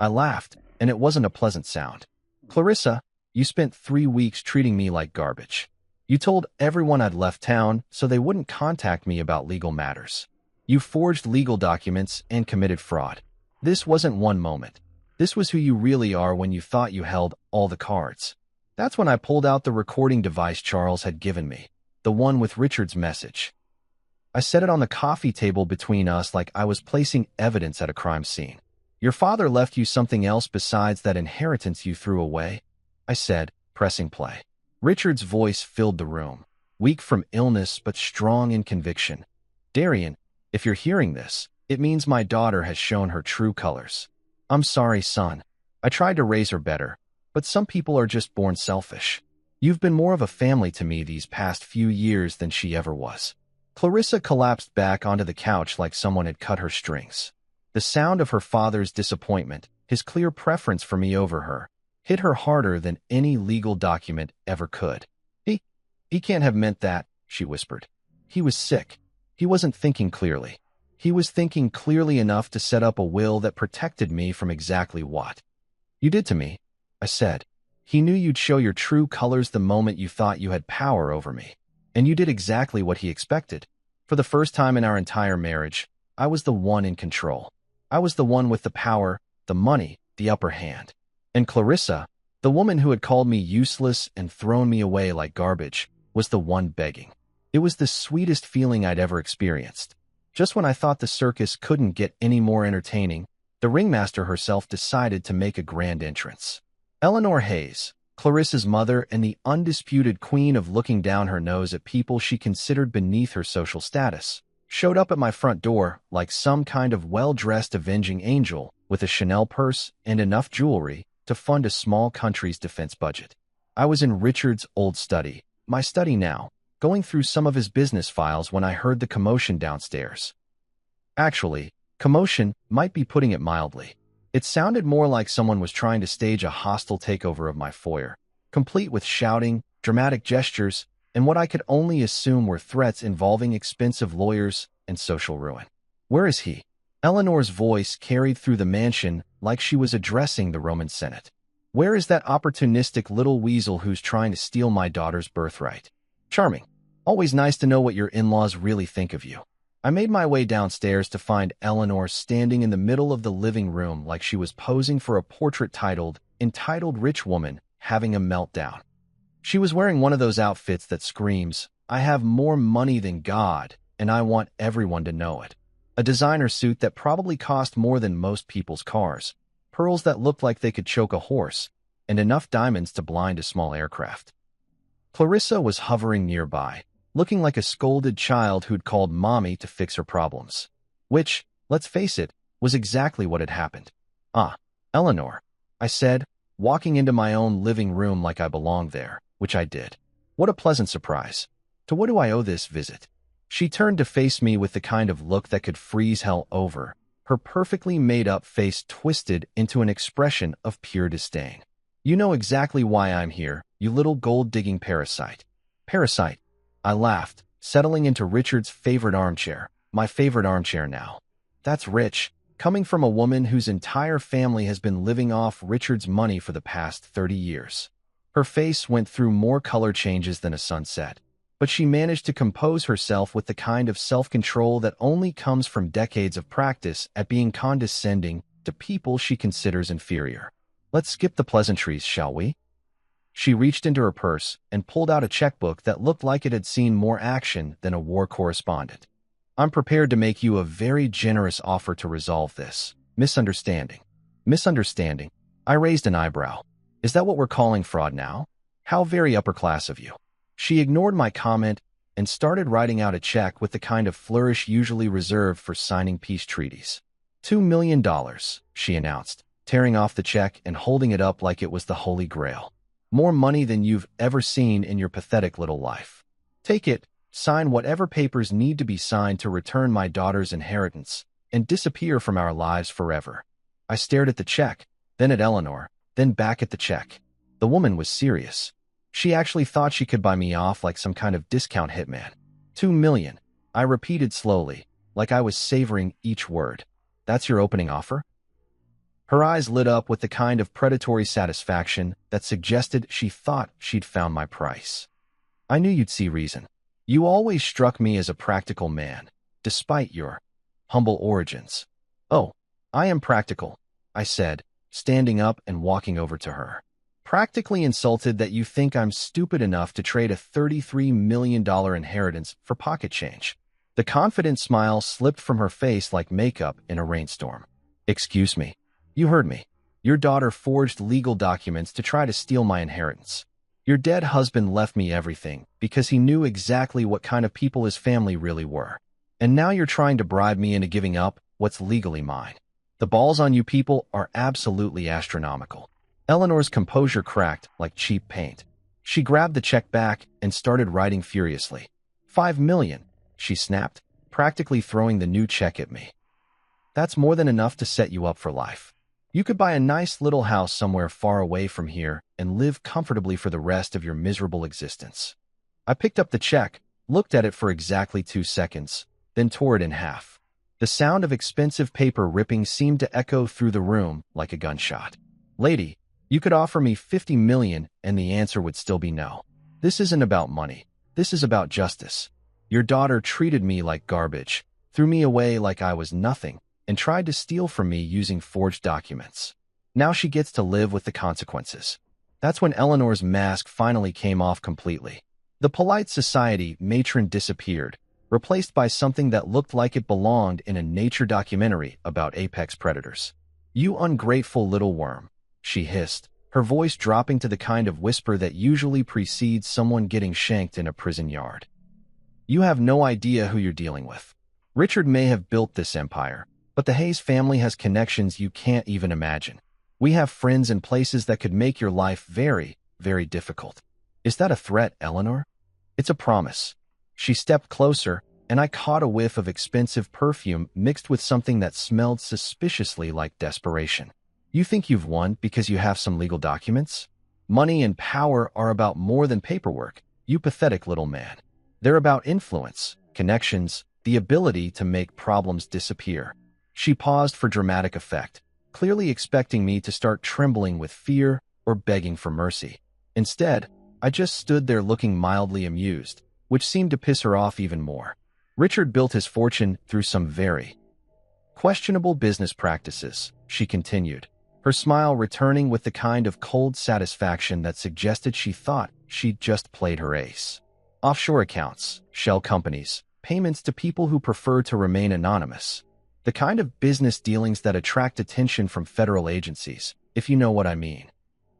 I laughed, and it wasn't a pleasant sound. Clarissa, you spent 3 weeks treating me like garbage. You told everyone I'd left town so they wouldn't contact me about legal matters. You forged legal documents and committed fraud. This wasn't one moment. This was who you really are when you thought you held all the cards. That's when I pulled out the recording device Charles had given me, the one with Richard's message. I set it on the coffee table between us like I was placing evidence at a crime scene. Your father left you something else besides that inheritance you threw away? I said, pressing play. Richard's voice filled the room, weak from illness but strong in conviction. Darien, if you're hearing this, it means my daughter has shown her true colors. I'm sorry, son. I tried to raise her better, but some people are just born selfish. You've been more of a family to me these past few years than she ever was. Clarissa collapsed back onto the couch like someone had cut her strings. The sound of her father's disappointment, his clear preference for me over her, hit her harder than any legal document ever could. He can't have meant that, she whispered. He was sick. He wasn't thinking clearly. He was thinking clearly enough to set up a will that protected me from exactly what you did to me, I said. He knew you'd show your true colors the moment you thought you had power over me. And you did exactly what he expected. For the first time in our entire marriage, I was the one in control. I was the one with the power, the money, the upper hand. And Clarissa, the woman who had called me useless and thrown me away like garbage, was the one begging. It was the sweetest feeling I'd ever experienced. Just when I thought the circus couldn't get any more entertaining, the ringmaster herself decided to make a grand entrance. Eleanor Hayes, Clarissa's mother and the undisputed queen of looking down her nose at people she considered beneath her social status, showed up at my front door like some kind of well-dressed avenging angel with a Chanel purse and enough jewelry to fund a small country's defense budget. I was in Richard's old study, my study now, going through some of his business files when I heard the commotion downstairs. Actually, commotion might be putting it mildly. It sounded more like someone was trying to stage a hostile takeover of my foyer, complete with shouting, dramatic gestures, and what I could only assume were threats involving expensive lawyers and social ruin. Where is he? Eleanor's voice carried through the mansion like she was addressing the Roman Senate. Where is that opportunistic little weasel who's trying to steal my daughter's birthright? Charming. Always nice to know what your in-laws really think of you. I made my way downstairs to find Eleanor standing in the middle of the living room like she was posing for a portrait entitled Rich Woman Having a Meltdown. She was wearing one of those outfits that screams, I have more money than God, and I want everyone to know it. A designer suit that probably cost more than most people's cars, pearls that looked like they could choke a horse, and enough diamonds to blind a small aircraft. Clarissa was hovering nearby, looking like a scolded child who'd called mommy to fix her problems. Which, let's face it, was exactly what had happened. "Ah, Eleanor," I said, walking into my own living room like I belonged there, which I did. "What a pleasant surprise. To what do I owe this visit?" She turned to face me with the kind of look that could freeze hell over, her perfectly made-up face twisted into an expression of pure disdain. "You know exactly why I'm here, you little gold-digging parasite." "Parasite?" I laughed, settling into Richard's favorite armchair, my favorite armchair now. That's rich, coming from a woman whose entire family has been living off Richard's money for the past 30 years. Her face went through more color changes than a sunset, but she managed to compose herself with the kind of self-control that only comes from decades of practice at being condescending to people she considers inferior. "Let's skip the pleasantries, shall we?" She reached into her purse and pulled out a checkbook that looked like it had seen more action than a war correspondent. "I'm prepared to make you a very generous offer to resolve this misunderstanding." "Misunderstanding?" I raised an eyebrow. "Is that what we're calling fraud now? How very upper class of you." She ignored my comment and started writing out a check with the kind of flourish usually reserved for signing peace treaties. $2 million, she announced, tearing off the check and holding it up like it was the Holy Grail. "More money than you've ever seen in your pathetic little life. Take it, sign whatever papers need to be signed to return my daughter's inheritance, and disappear from our lives forever." I stared at the check, then at Eleanor, then back at the check. The woman was serious. She actually thought she could buy me off like some kind of discount hitman. $2 million, I repeated slowly, like I was savoring each word. "That's your opening offer?" Her eyes lit up with the kind of predatory satisfaction that suggested she thought she'd found my price. "I knew you'd see reason. You always struck me as a practical man, despite your humble origins." "Oh, I am practical," I said, standing up and walking over to her. "Practically insulted that you think I'm stupid enough to trade a $33 million inheritance for pocket change." The confident smile slipped from her face like makeup in a rainstorm. "Excuse me. You heard me. Your daughter forged legal documents to try to steal my inheritance. Your dead husband left me everything because he knew exactly what kind of people his family really were. And now you're trying to bribe me into giving up what's legally mine. The balls on you people are absolutely astronomical." Eleanor's composure cracked like cheap paint. She grabbed the check back and started writing furiously. $5 million, she snapped, practically throwing the new check at me. "That's more than enough to set you up for life. You could buy a nice little house somewhere far away from here and live comfortably for the rest of your miserable existence." I picked up the check, looked at it for exactly 2 seconds, then tore it in half. The sound of expensive paper ripping seemed to echo through the room like a gunshot. "Lady, you could offer me $50 million and the answer would still be no. This isn't about money. This is about justice. Your daughter treated me like garbage, threw me away like I was nothing, and tried to steal from me using forged documents. Now she gets to live with the consequences." That's when Eleanor's mask finally came off completely. The polite society matron disappeared, replaced by something that looked like it belonged in a nature documentary about apex predators. "You ungrateful little worm," she hissed, her voice dropping to the kind of whisper that usually precedes someone getting shanked in a prison yard. "You have no idea who you're dealing with. Richard may have built this empire, but the Hayes family has connections you can't even imagine. We have friends in places that could make your life very, very difficult." "Is that a threat, Eleanor?" "It's a promise." She stepped closer, and I caught a whiff of expensive perfume mixed with something that smelled suspiciously like desperation. "You think you've won because you have some legal documents? Money and power are about more than paperwork, you pathetic little man. They're about influence, connections, the ability to make problems disappear." She paused for dramatic effect, clearly expecting me to start trembling with fear or begging for mercy. Instead, I just stood there looking mildly amused, which seemed to piss her off even more. "Richard built his fortune through some very questionable business practices," she continued, her smile returning with the kind of cold satisfaction that suggested she thought she'd just played her ace. "Offshore accounts, shell companies, payments to people who prefer to remain anonymous. The kind of business dealings that attract attention from federal agencies, if you know what I mean."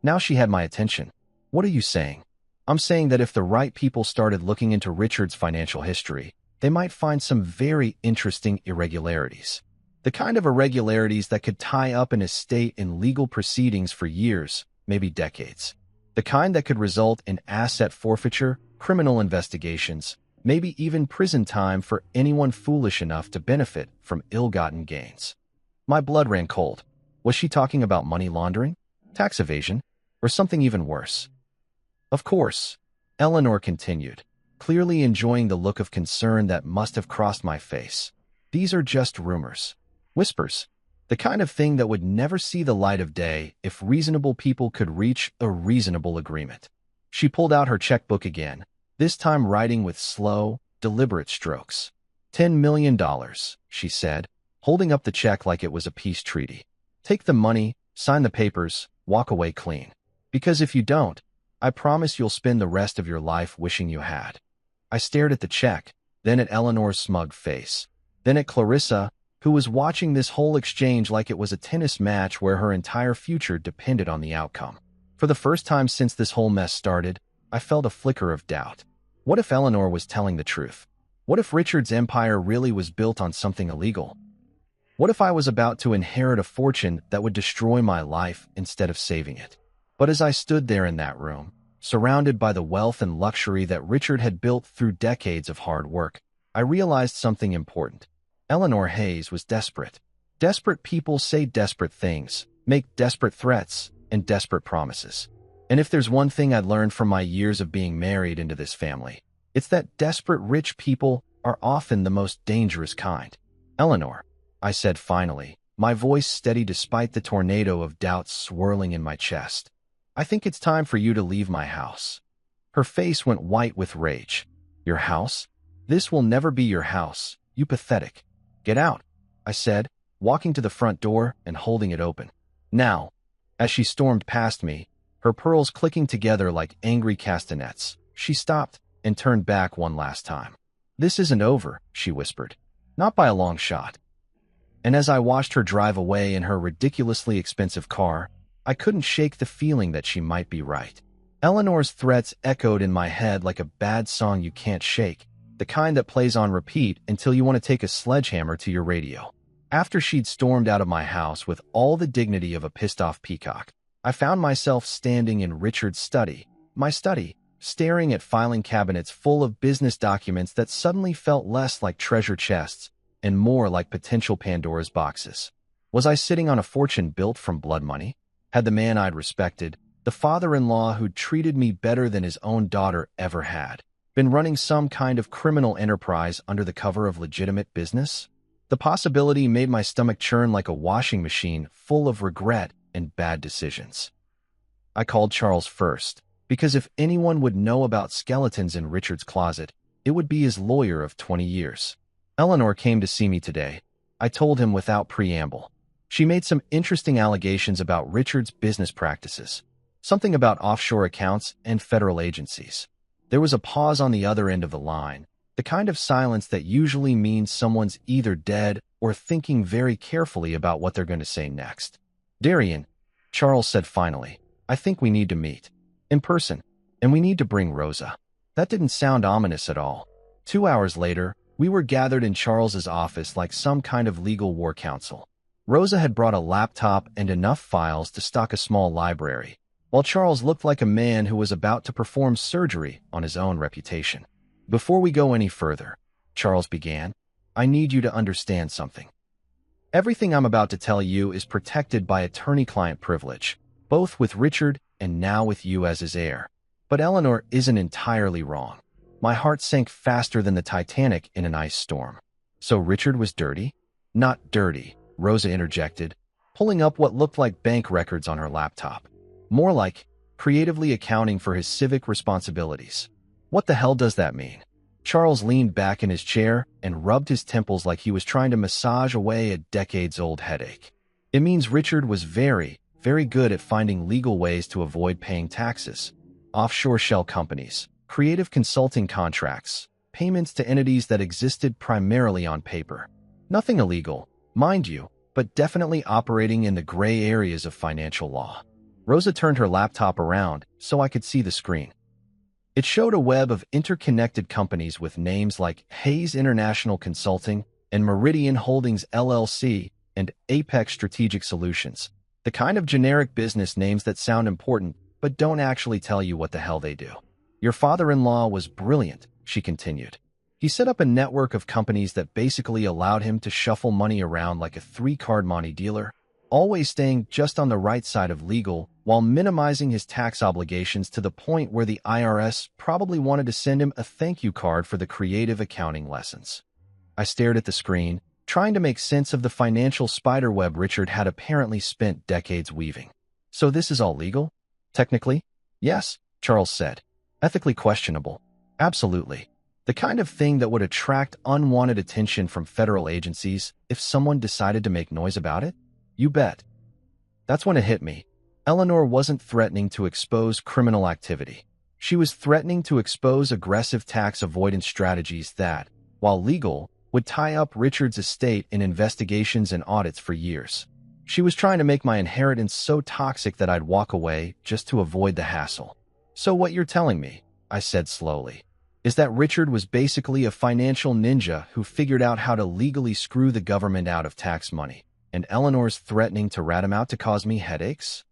Now she had my attention. "What are you saying?" "I'm saying that if the right people started looking into Richard's financial history, they might find some very interesting irregularities. The kind of irregularities that could tie up an estate in legal proceedings for years, maybe decades. The kind that could result in asset forfeiture, criminal investigations, maybe even prison time for anyone foolish enough to benefit from ill-gotten gains. My blood ran cold. Was she talking about money laundering, tax evasion, or something even worse? Of course, Eleanor continued, clearly enjoying the look of concern that must have crossed my face. These are just rumors. Whispers. The kind of thing that would never see the light of day if reasonable people could reach a reasonable agreement. She pulled out her checkbook again, this time writing with slow, deliberate strokes. $10 million, she said, holding up the check like it was a peace treaty. Take the money, sign the papers, walk away clean. Because if you don't, I promise you'll spend the rest of your life wishing you had. I stared at the check, then at Eleanor's smug face, then at Clarissa, who was watching this whole exchange like it was a tennis match where her entire future depended on the outcome. For the first time since this whole mess started, I felt a flicker of doubt. What if Eleanor was telling the truth? What if Richard's empire really was built on something illegal? What if I was about to inherit a fortune that would destroy my life instead of saving it? But as I stood there in that room, surrounded by the wealth and luxury that Richard had built through decades of hard work, I realized something important. Eleanor Hayes was desperate. Desperate people say desperate things, make desperate threats, and desperate promises. And if there's one thing I'd learned from my years of being married into this family, it's that desperate rich people are often the most dangerous kind. Eleanor, I said finally, my voice steady despite the tornado of doubts swirling in my chest. I think it's time for you to leave my house. Her face went white with rage. Your house? This will never be your house, you pathetic. Get out, I said, walking to the front door and holding it open. Now, as she stormed past me, her pearls clicking together like angry castanets, she stopped and turned back one last time. This isn't over, she whispered. Not by a long shot. And as I watched her drive away in her ridiculously expensive car, I couldn't shake the feeling that she might be right. Eleanor's threats echoed in my head like a bad song you can't shake, the kind that plays on repeat until you want to take a sledgehammer to your radio. After she'd stormed out of my house with all the dignity of a pissed-off peacock, I found myself standing in Richard's study, my study, staring at filing cabinets full of business documents that suddenly felt less like treasure chests and more like potential Pandora's boxes. Was I sitting on a fortune built from blood money? Had the man I'd respected, the father-in-law who'd treated me better than his own daughter ever had, been running some kind of criminal enterprise under the cover of legitimate business? The possibility made my stomach churn like a washing machine full of regret and bad decisions. I called Charles first, because if anyone would know about skeletons in Richard's closet, it would be his lawyer of 20 years. Eleanor came to see me today, I told him without preamble. She made some interesting allegations about Richard's business practices, something about offshore accounts and federal agencies. There was a pause on the other end of the line, the kind of silence that usually means someone's either dead or thinking very carefully about what they're going to say next. Darian, Charles said finally, I think we need to meet. In person. And we need to bring Rosa. That didn't sound ominous at all. 2 hours later, we were gathered in Charles's office like some kind of legal war council. Rosa had brought a laptop and enough files to stock a small library, while Charles looked like a man who was about to perform surgery on his own reputation. Before we go any further, Charles began, I need you to understand something. Everything I'm about to tell you is protected by attorney-client privilege, both with Richard and now with you as his heir. But Eleanor isn't entirely wrong. My heart sank faster than the Titanic in an ice storm. So Richard was dirty? Not dirty, Rosa interjected, pulling up what looked like bank records on her laptop. More like creatively accounting for his civic responsibilities. What the hell does that mean? Charles leaned back in his chair and rubbed his temples like he was trying to massage away a decades-old headache. It means Richard was very, very good at finding legal ways to avoid paying taxes. Offshore shell companies, creative consulting contracts, payments to entities that existed primarily on paper. Nothing illegal, mind you, but definitely operating in the gray areas of financial law. Rosa turned her laptop around so I could see the screen. It showed a web of interconnected companies with names like Hayes International Consulting and Meridian Holdings LLC and Apex Strategic Solutions, the kind of generic business names that sound important but don't actually tell you what the hell they do. Your father-in-law was brilliant, she continued. He set up a network of companies that basically allowed him to shuffle money around like a three-card money dealer, always staying just on the right side of legal while minimizing his tax obligations to the point where the IRS probably wanted to send him a thank you card for the creative accounting lessons. I stared at the screen, trying to make sense of the financial spiderweb Richard had apparently spent decades weaving. So this is all legal? Technically? Yes, Charles said. Ethically questionable? Absolutely. The kind of thing that would attract unwanted attention from federal agencies if someone decided to make noise about it? You bet. That's when it hit me. Eleanor wasn't threatening to expose criminal activity. She was threatening to expose aggressive tax avoidance strategies that, while legal, would tie up Richard's estate in investigations and audits for years. She was trying to make my inheritance so toxic that I'd walk away just to avoid the hassle. So what you're telling me, I said slowly, is that Richard was basically a financial ninja who figured out how to legally screw the government out of tax money, and Eleanor's threatening to rat him out to cause me headaches?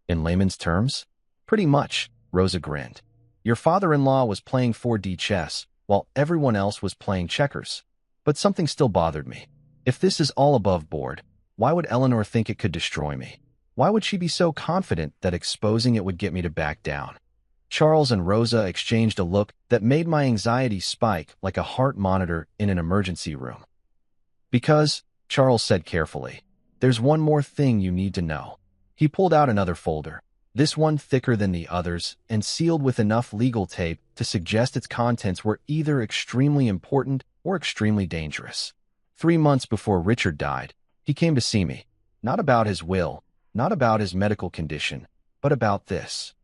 In layman's terms? Pretty much, Rosa grinned. Your father-in-law was playing 4D chess, while everyone else was playing checkers. But something still bothered me. If this is all above board, why would Eleanor think it could destroy me? Why would she be so confident that exposing it would get me to back down? Charles and Rosa exchanged a look that made my anxiety spike like a heart monitor in an emergency room. Because, Charles said carefully, there's one more thing you need to know. He pulled out another folder, this one thicker than the others and sealed with enough legal tape to suggest its contents were either extremely important or extremely dangerous. 3 months before Richard died, he came to see me, not about his will, not about his medical condition, but about this.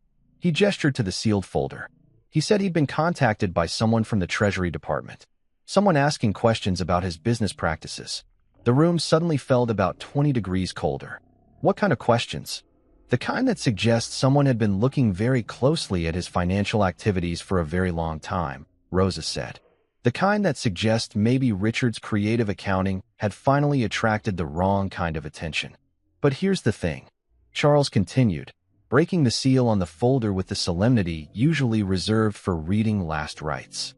He gestured to the sealed folder. He said he'd been contacted by someone from the Treasury Department, someone asking questions about his business practices. The room suddenly felt about 20 degrees colder. What kind of questions? The kind that suggests someone had been looking very closely at his financial activities for a very long time, Rosa said. The kind that suggests maybe Richard's creative accounting had finally attracted the wrong kind of attention. But here's the thing, Charles continued, breaking the seal on the folder with the solemnity usually reserved for reading last rites.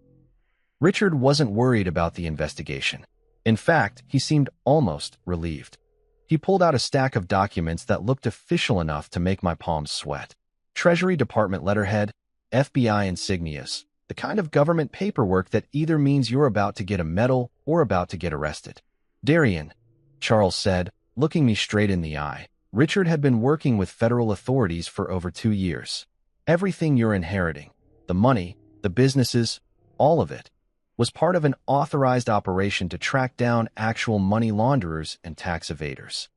Richard wasn't worried about the investigation. In fact, he seemed almost relieved. He pulled out a stack of documents that looked official enough to make my palms sweat. Treasury Department letterhead, FBI insignias, the kind of government paperwork that either means you're about to get a medal or about to get arrested. Darian, Charles said, looking me straight in the eye. Richard had been working with federal authorities for over 2 years. Everything you're inheriting, the money, the businesses, all of it, was part of an authorized operation to track down actual money launderers and tax evaders.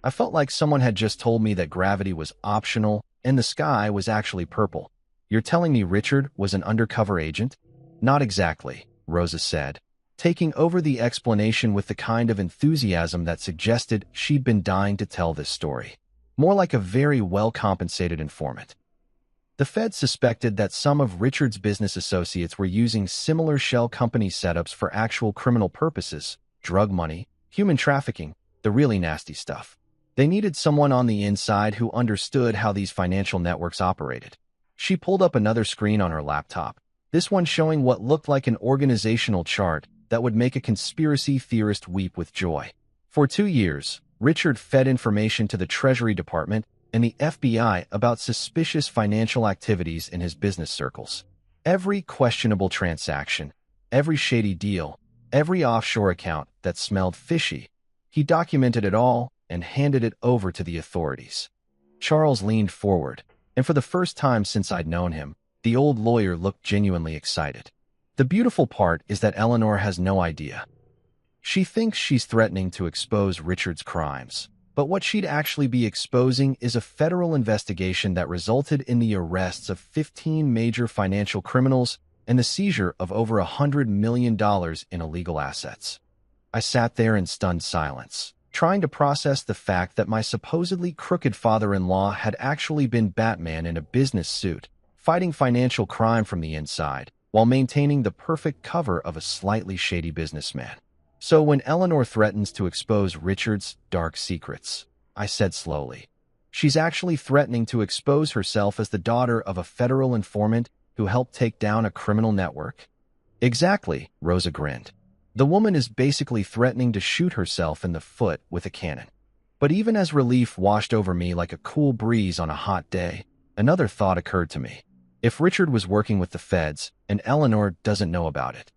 I felt like someone had just told me that gravity was optional and the sky was actually purple. You're telling me Richard was an undercover agent? Not exactly, Rosa said, taking over the explanation with the kind of enthusiasm that suggested she'd been dying to tell this story. More like a very well-compensated informant. The Fed suspected that some of Richard's business associates were using similar shell company setups for actual criminal purposes, drug money, human trafficking, the really nasty stuff. They needed someone on the inside who understood how these financial networks operated. She pulled up another screen on her laptop, this one showing what looked like an organizational chart that would make a conspiracy theorist weep with joy. For 2 years, Richard fed information to the Treasury Department and the FBI about suspicious financial activities in his business circles. Every questionable transaction, every shady deal, every offshore account that smelled fishy, he documented it all and handed it over to the authorities. Charles leaned forward, and for the first time since I'd known him, the old lawyer looked genuinely excited. The beautiful part is that Eleanor has no idea. She thinks she's threatening to expose Richard's crimes, but what she'd actually be exposing is a federal investigation that resulted in the arrests of 15 major financial criminals and the seizure of over $100 million in illegal assets. I sat there in stunned silence, trying to process the fact that my supposedly crooked father-in-law had actually been Batman in a business suit, fighting financial crime from the inside, while maintaining the perfect cover of a slightly shady businessman. So when Eleanor threatens to expose Richard's dark secrets, I said slowly, she's actually threatening to expose herself as the daughter of a federal informant who helped take down a criminal network? Exactly, Rosa grinned. The woman is basically threatening to shoot herself in the foot with a cannon. But even as relief washed over me like a cool breeze on a hot day, another thought occurred to me. If Richard was working with the feds and Eleanor doesn't know about it,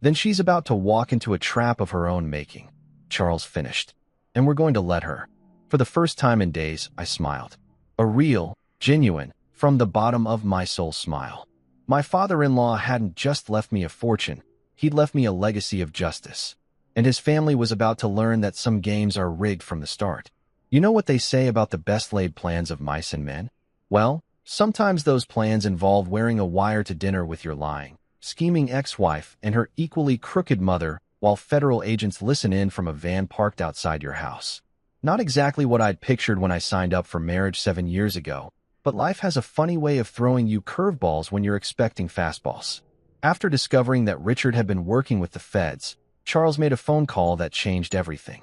then she's about to walk into a trap of her own making. Charles finished. And we're going to let her. For the first time in days, I smiled. A real, genuine, from the bottom of my soul smile. My father-in-law hadn't just left me a fortune, he'd left me a legacy of justice. And his family was about to learn that some games are rigged from the start. You know what they say about the best-laid plans of mice and men? Well, sometimes those plans involve wearing a wire to dinner with your lying, scheming ex-wife and her equally crooked mother while federal agents listen in from a van parked outside your house. Not exactly what I'd pictured when I signed up for marriage 7 years ago, but life has a funny way of throwing you curveballs when you're expecting fastballs. After discovering that Richard had been working with the feds, Charles made a phone call that changed everything.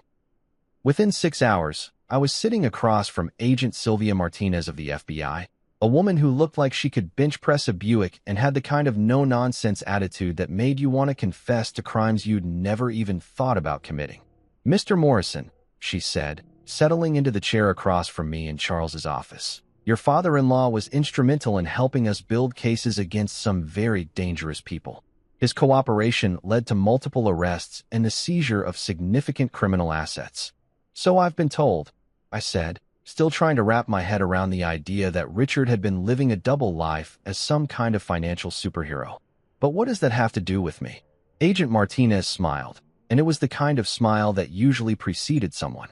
Within 6 hours, I was sitting across from Agent Sylvia Martinez of the FBI, a woman who looked like she could bench press a Buick and had the kind of no-nonsense attitude that made you want to confess to crimes you'd never even thought about committing. "Mr. Morrison," she said, settling into the chair across from me in Charles's office. "Your father-in-law was instrumental in helping us build cases against some very dangerous people. His cooperation led to multiple arrests and the seizure of significant criminal assets." "So I've been told," I said, still trying to wrap my head around the idea that Richard had been living a double life as some kind of financial superhero. "But what does that have to do with me?" Agent Martinez smiled, and it was the kind of smile that usually preceded someone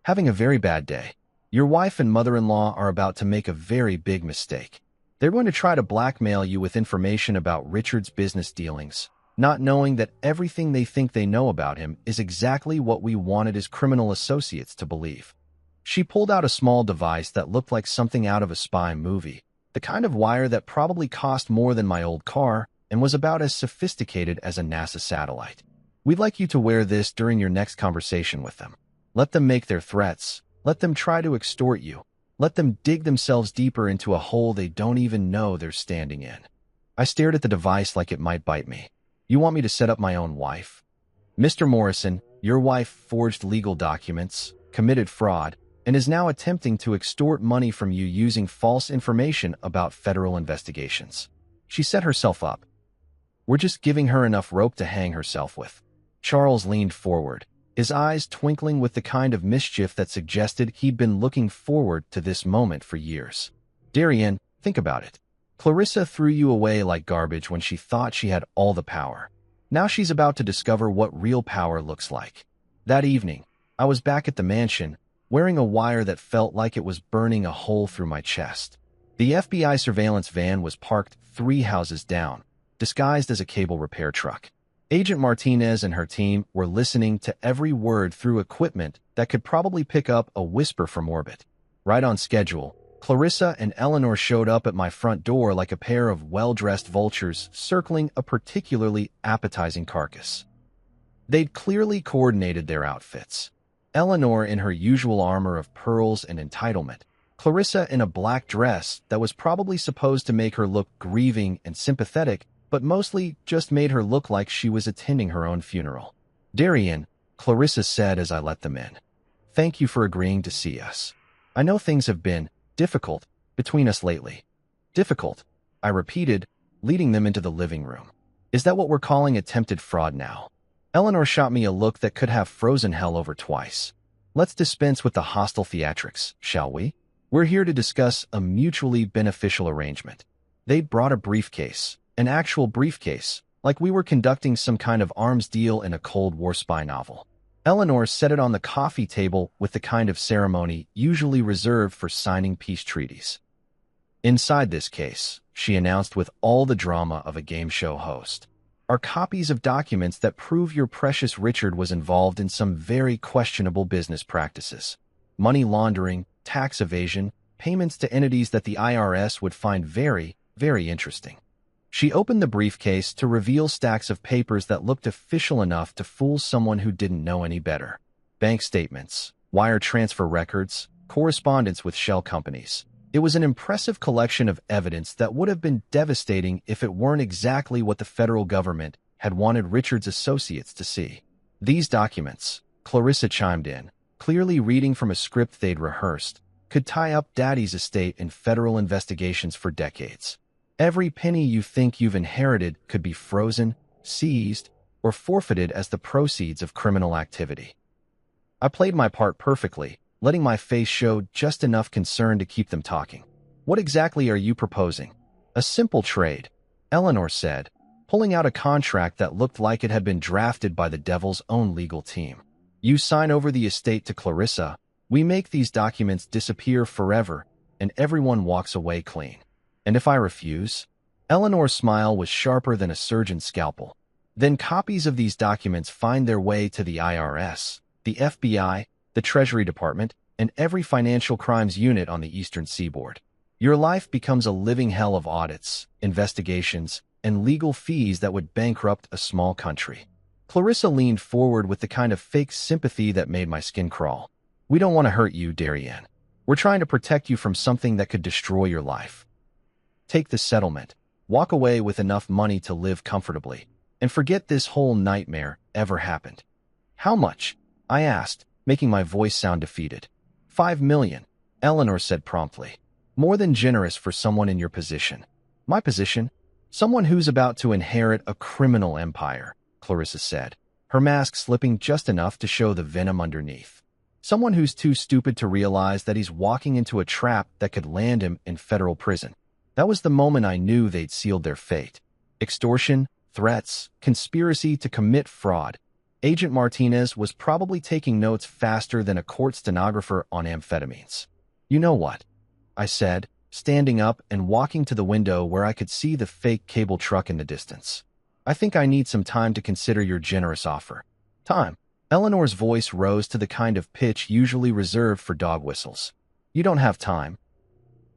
having a very bad day. "Your wife and mother-in-law are about to make a very big mistake. They're going to try to blackmail you with information about Richard's business dealings, not knowing that everything they think they know about him is exactly what we wanted his criminal associates to believe." She pulled out a small device that looked like something out of a spy movie, the kind of wire that probably cost more than my old car and was about as sophisticated as a NASA satellite. "We'd like you to wear this during your next conversation with them. Let them make their threats. Let them try to extort you. Let them dig themselves deeper into a hole they don't even know they're standing in." I stared at the device like it might bite me. "You want me to set up my own wife?" "Mr. Morrison, your wife forged legal documents, committed fraud, and is now attempting to extort money from you using false information about federal investigations. She set herself up. We're just giving her enough rope to hang herself with." Charles leaned forward, his eyes twinkling with the kind of mischief that suggested he'd been looking forward to this moment for years. "Darian, think about it. Clarissa threw you away like garbage when she thought she had all the power. Now she's about to discover what real power looks like." That evening, I was back at the mansion, wearing a wire that felt like it was burning a hole through my chest. The FBI surveillance van was parked 3 houses down, disguised as a cable repair truck. Agent Martinez and her team were listening to every word through equipment that could probably pick up a whisper from orbit. Right on schedule, Clarissa and Eleanor showed up at my front door like a pair of well-dressed vultures circling a particularly appetizing carcass. They'd clearly coordinated their outfits. Eleanor in her usual armor of pearls and entitlement, Clarissa in a black dress that was probably supposed to make her look grieving and sympathetic, but mostly just made her look like she was attending her own funeral. "Darian," Clarissa said as I let them in, "thank you for agreeing to see us. I know things have been difficult between us lately." "Difficult," I repeated, leading them into the living room. "Is that what we're calling attempted fraud now?" Eleanor shot me a look that could have frozen hell over twice. "Let's dispense with the hostile theatrics, shall we? We're here to discuss a mutually beneficial arrangement." They'd brought a briefcase, an actual briefcase, like we were conducting some kind of arms deal in a Cold War spy novel. Eleanor set it on the coffee table with the kind of ceremony usually reserved for signing peace treaties. "Inside this case," she announced with all the drama of a game show host, "are copies of documents that prove your precious Richard was involved in some very questionable business practices. Money laundering, tax evasion, payments to entities that the IRS would find very, very interesting. She opened the briefcase to reveal stacks of papers that looked official enough to fool someone who didn't know any better. Bank statements, wire transfer records, correspondence with shell companies. It was an impressive collection of evidence that would have been devastating if it weren't exactly what the federal government had wanted Richard's associates to see. These documents, Clarissa chimed in, clearly reading from a script they'd rehearsed, could tie up Daddy's estate in federal investigations for decades. Every penny you think you've inherited could be frozen, seized, or forfeited as the proceeds of criminal activity. I played my part perfectly, letting my face show just enough concern to keep them talking. What exactly are you proposing? A simple trade, Eleanor said, pulling out a contract that looked like it had been drafted by the devil's own legal team. You sign over the estate to Clarissa, we make these documents disappear forever, and everyone walks away clean. And if I refuse? Eleanor's smile was sharper than a surgeon's scalpel. Then copies of these documents find their way to the IRS, the FBI, the Treasury Department, and every financial crimes unit on the Eastern Seaboard. Your life becomes a living hell of audits, investigations, and legal fees that would bankrupt a small country. Clarissa leaned forward with the kind of fake sympathy that made my skin crawl. We don't want to hurt you, Darien. We're trying to protect you from something that could destroy your life. Take the settlement, walk away with enough money to live comfortably, and forget this whole nightmare ever happened. How much? I asked, making my voice sound defeated. $5 million, Eleanor said promptly. More than generous for someone in your position. My position? Someone who's about to inherit a criminal empire, Clarissa said, her mask slipping just enough to show the venom underneath. Someone who's too stupid to realize that he's walking into a trap that could land him in federal prison. That was the moment I knew they'd sealed their fate. Extortion, threats, conspiracy to commit fraud. Agent Martinez was probably taking notes faster than a court stenographer on amphetamines. You know what? I said, standing up and walking to the window where I could see the fake cable truck in the distance. I think I need some time to consider your generous offer. Time. Eleanor's voice rose to the kind of pitch usually reserved for dog whistles. You don't have time.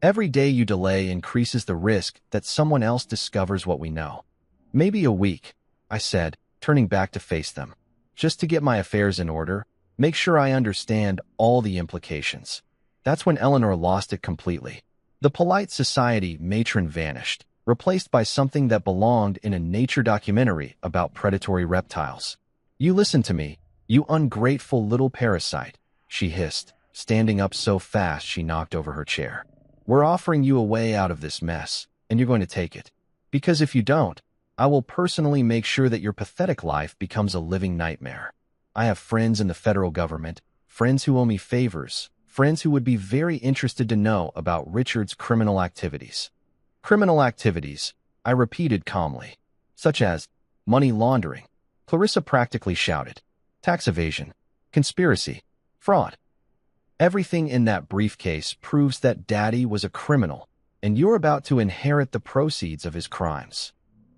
Every day you delay increases the risk that someone else discovers what we know. Maybe a week, I said, turning back to face them. Just to get my affairs in order, make sure I understand all the implications. That's when Eleanor lost it completely. The polite society matron vanished, replaced by something that belonged in a nature documentary about predatory reptiles. You listen to me, you ungrateful little parasite, she hissed, standing up so fast she knocked over her chair. We're offering you a way out of this mess, and you're going to take it. Because if you don't, I will personally make sure that your pathetic life becomes a living nightmare. I have friends in the federal government, friends who owe me favors, friends who would be very interested to know about Richard's criminal activities. Criminal activities, I repeated calmly, such as money laundering. Clarissa practically shouted. Tax evasion, conspiracy, fraud. Everything in that briefcase proves that Daddy was a criminal, and you're about to inherit the proceeds of his crimes.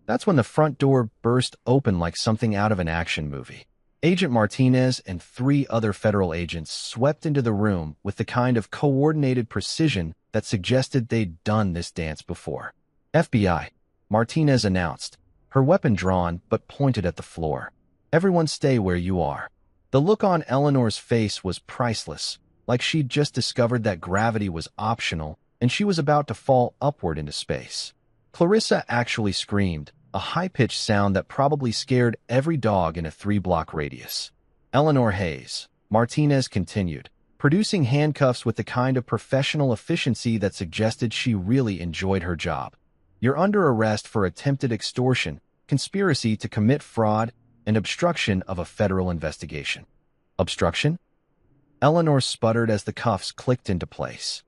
That's when the front door burst open like something out of an action movie. Agent Martinez and 3 other federal agents swept into the room with the kind of coordinated precision that suggested they'd done this dance before. FBI, Martinez announced, her weapon drawn but pointed at the floor. Everyone stay where you are. The look on Eleanor's face was priceless, like she'd just discovered that gravity was optional and she was about to fall upward into space. Clarissa actually screamed, a high-pitched sound that probably scared every dog in a 3-block radius. Eleanor Hayes, Martinez continued, producing handcuffs with the kind of professional efficiency that suggested she really enjoyed her job. You're under arrest for attempted extortion, conspiracy to commit fraud, and obstruction of a federal investigation. Obstruction? Eleanor sputtered as the cuffs clicked into place.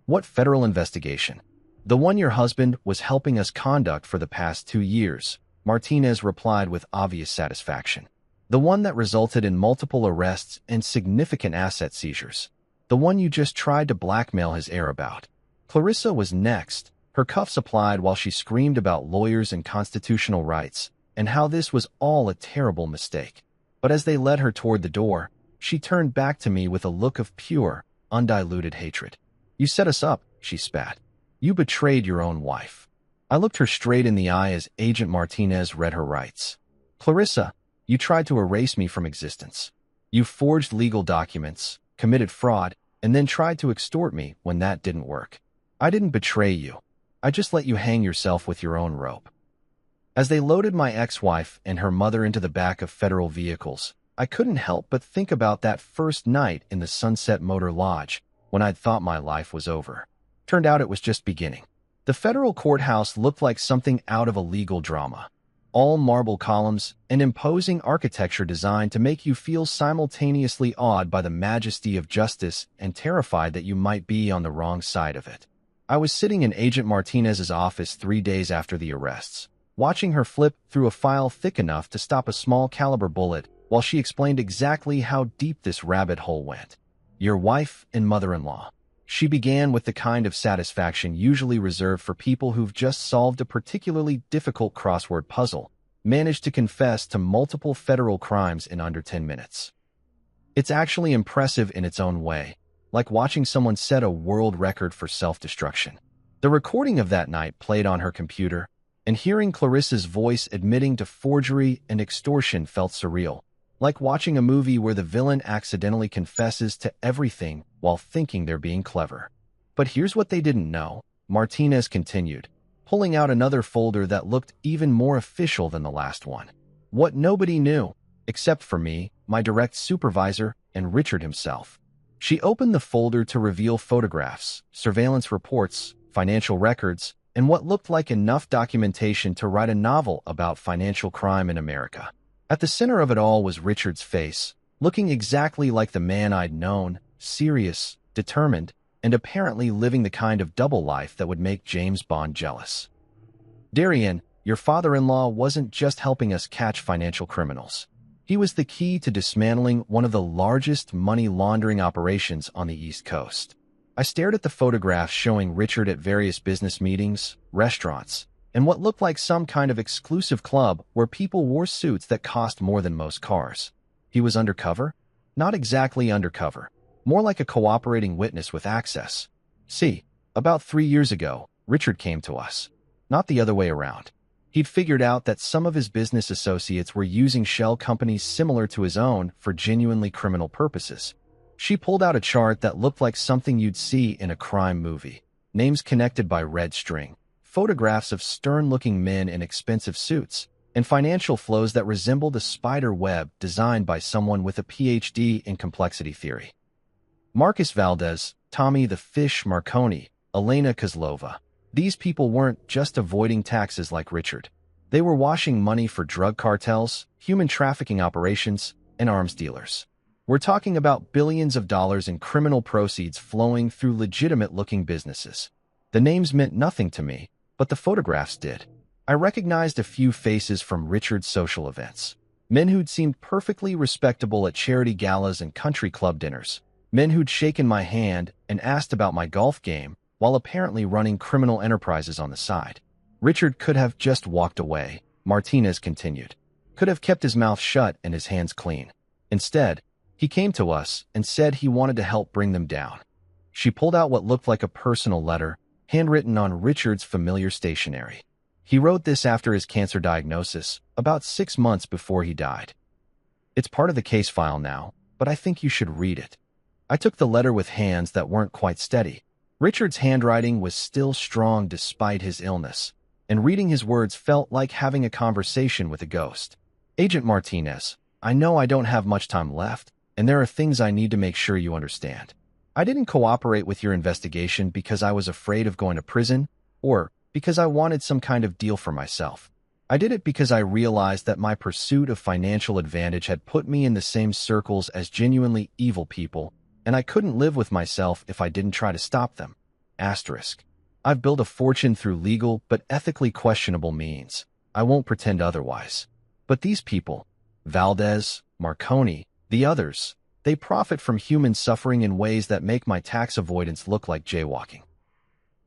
What federal investigation? The one your husband was helping us conduct for the past 2 years, Martinez replied with obvious satisfaction. The one that resulted in multiple arrests and significant asset seizures. The one you just tried to blackmail his heir about. Clarissa was next, her cuffs applied while she screamed about lawyers and constitutional rights, and how this was all a terrible mistake. But as they led her toward the door, she turned back to me with a look of pure, undiluted hatred. You set us up, she spat. You betrayed your own wife. I looked her straight in the eye as Agent Martinez read her rights. Clarissa, you tried to erase me from existence. You forged legal documents, committed fraud, and then tried to extort me when that didn't work. I didn't betray you. I just let you hang yourself with your own rope. As they loaded my ex-wife and her mother into the back of federal vehicles, I couldn't help but think about that first night in the Sunset Motor Lodge when I'd thought my life was over. Turned out it was just beginning. The federal courthouse looked like something out of a legal drama. All marble columns and imposing architecture designed to make you feel simultaneously awed by the majesty of justice and terrified that you might be on the wrong side of it. I was sitting in Agent Martinez's office 3 days after the arrests, watching her flip through a file thick enough to stop a small caliber bullet while she explained exactly how deep this rabbit hole went. Your wife and mother-in-law. She began with the kind of satisfaction usually reserved for people who've just solved a particularly difficult crossword puzzle, managed to confess to multiple federal crimes in under 10 minutes. It's actually impressive in its own way, like watching someone set a world record for self-destruction. The recording of that night played on her computer, and hearing Clarissa's voice admitting to forgery and extortion felt surreal, like watching a movie where the villain accidentally confesses to everything while thinking they're being clever. But here's what they didn't know, Martinez continued, pulling out another folder that looked even more official than the last one. What nobody knew, except for me, my direct supervisor, and Richard himself. She opened the folder to reveal photographs, surveillance reports, financial records, and what looked like enough documentation to write a novel about financial crime in America. At the center of it all was Richard's face, looking exactly like the man I'd known, serious, determined, and apparently living the kind of double life that would make James Bond jealous. Darian, your father-in-law wasn't just helping us catch financial criminals. He was the key to dismantling one of the largest money laundering operations on the East Coast. I stared at the photographs showing Richard at various business meetings, restaurants, and what looked like some kind of exclusive club where people wore suits that cost more than most cars. He was undercover? Not exactly undercover. More like a cooperating witness with access. See, about 3 years ago, Richard came to us. Not the other way around. He'd figured out that some of his business associates were using shell companies similar to his own for genuinely criminal purposes. She pulled out a chart that looked like something you'd see in a crime movie. Names connected by red string, photographs of stern-looking men in expensive suits, and financial flows that resembled a spider web designed by someone with a PhD in complexity theory. Marcus Valdez, Tommy the Fish Marconi, Elena Kozlova. These people weren't just avoiding taxes like Richard. They were washing money for drug cartels, human trafficking operations, and arms dealers. We're talking about billions of dollars in criminal proceeds flowing through legitimate-looking businesses. The names meant nothing to me, but the photographs did. I recognized a few faces from Richard's social events. Men who'd seemed perfectly respectable at charity galas and country club dinners. Men who'd shaken my hand and asked about my golf game while apparently running criminal enterprises on the side. Richard could have just walked away, Martinez continued. Could have kept his mouth shut and his hands clean. Instead, he came to us and said he wanted to help bring them down. She pulled out what looked like a personal letter, handwritten on Richard's familiar stationery. He wrote this after his cancer diagnosis, about 6 months before he died. It's part of the case file now, but I think you should read it. I took the letter with hands that weren't quite steady. Richard's handwriting was still strong despite his illness, and reading his words felt like having a conversation with a ghost. Agent Martinez, I know I don't have much time left, and there are things I need to make sure you understand. I didn't cooperate with your investigation because I was afraid of going to prison, or because I wanted some kind of deal for myself. I did it because I realized that my pursuit of financial advantage had put me in the same circles as genuinely evil people, and I couldn't live with myself if I didn't try to stop them. Asterisk. I've built a fortune through legal but ethically questionable means. I won't pretend otherwise. But these people, Valdez, Marconi, the others, they profit from human suffering in ways that make my tax avoidance look like jaywalking.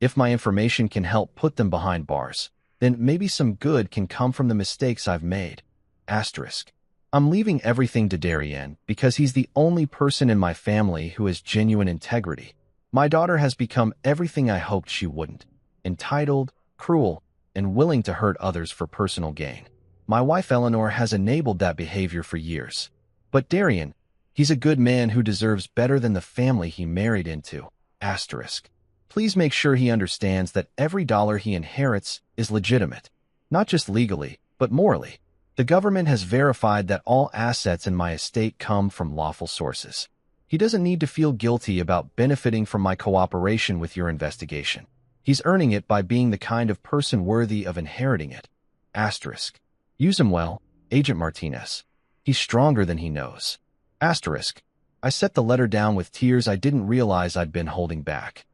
If my information can help put them behind bars, then maybe some good can come from the mistakes I've made. Asterisk. I'm leaving everything to Darian because he's the only person in my family who has genuine integrity. My daughter has become everything I hoped she wouldn't: entitled, cruel, and willing to hurt others for personal gain. My wife Eleanor has enabled that behavior for years. But Darian, he's a good man who deserves better than the family he married into. Asterisk. Please make sure he understands that every dollar he inherits is legitimate, not just legally, but morally. The government has verified that all assets in my estate come from lawful sources. He doesn't need to feel guilty about benefiting from my cooperation with your investigation. He's earning it by being the kind of person worthy of inheriting it. Asterisk. Use him well, Agent Martinez. He's stronger than he knows. Asterisk. I set the letter down with tears I didn't realize I'd been holding back.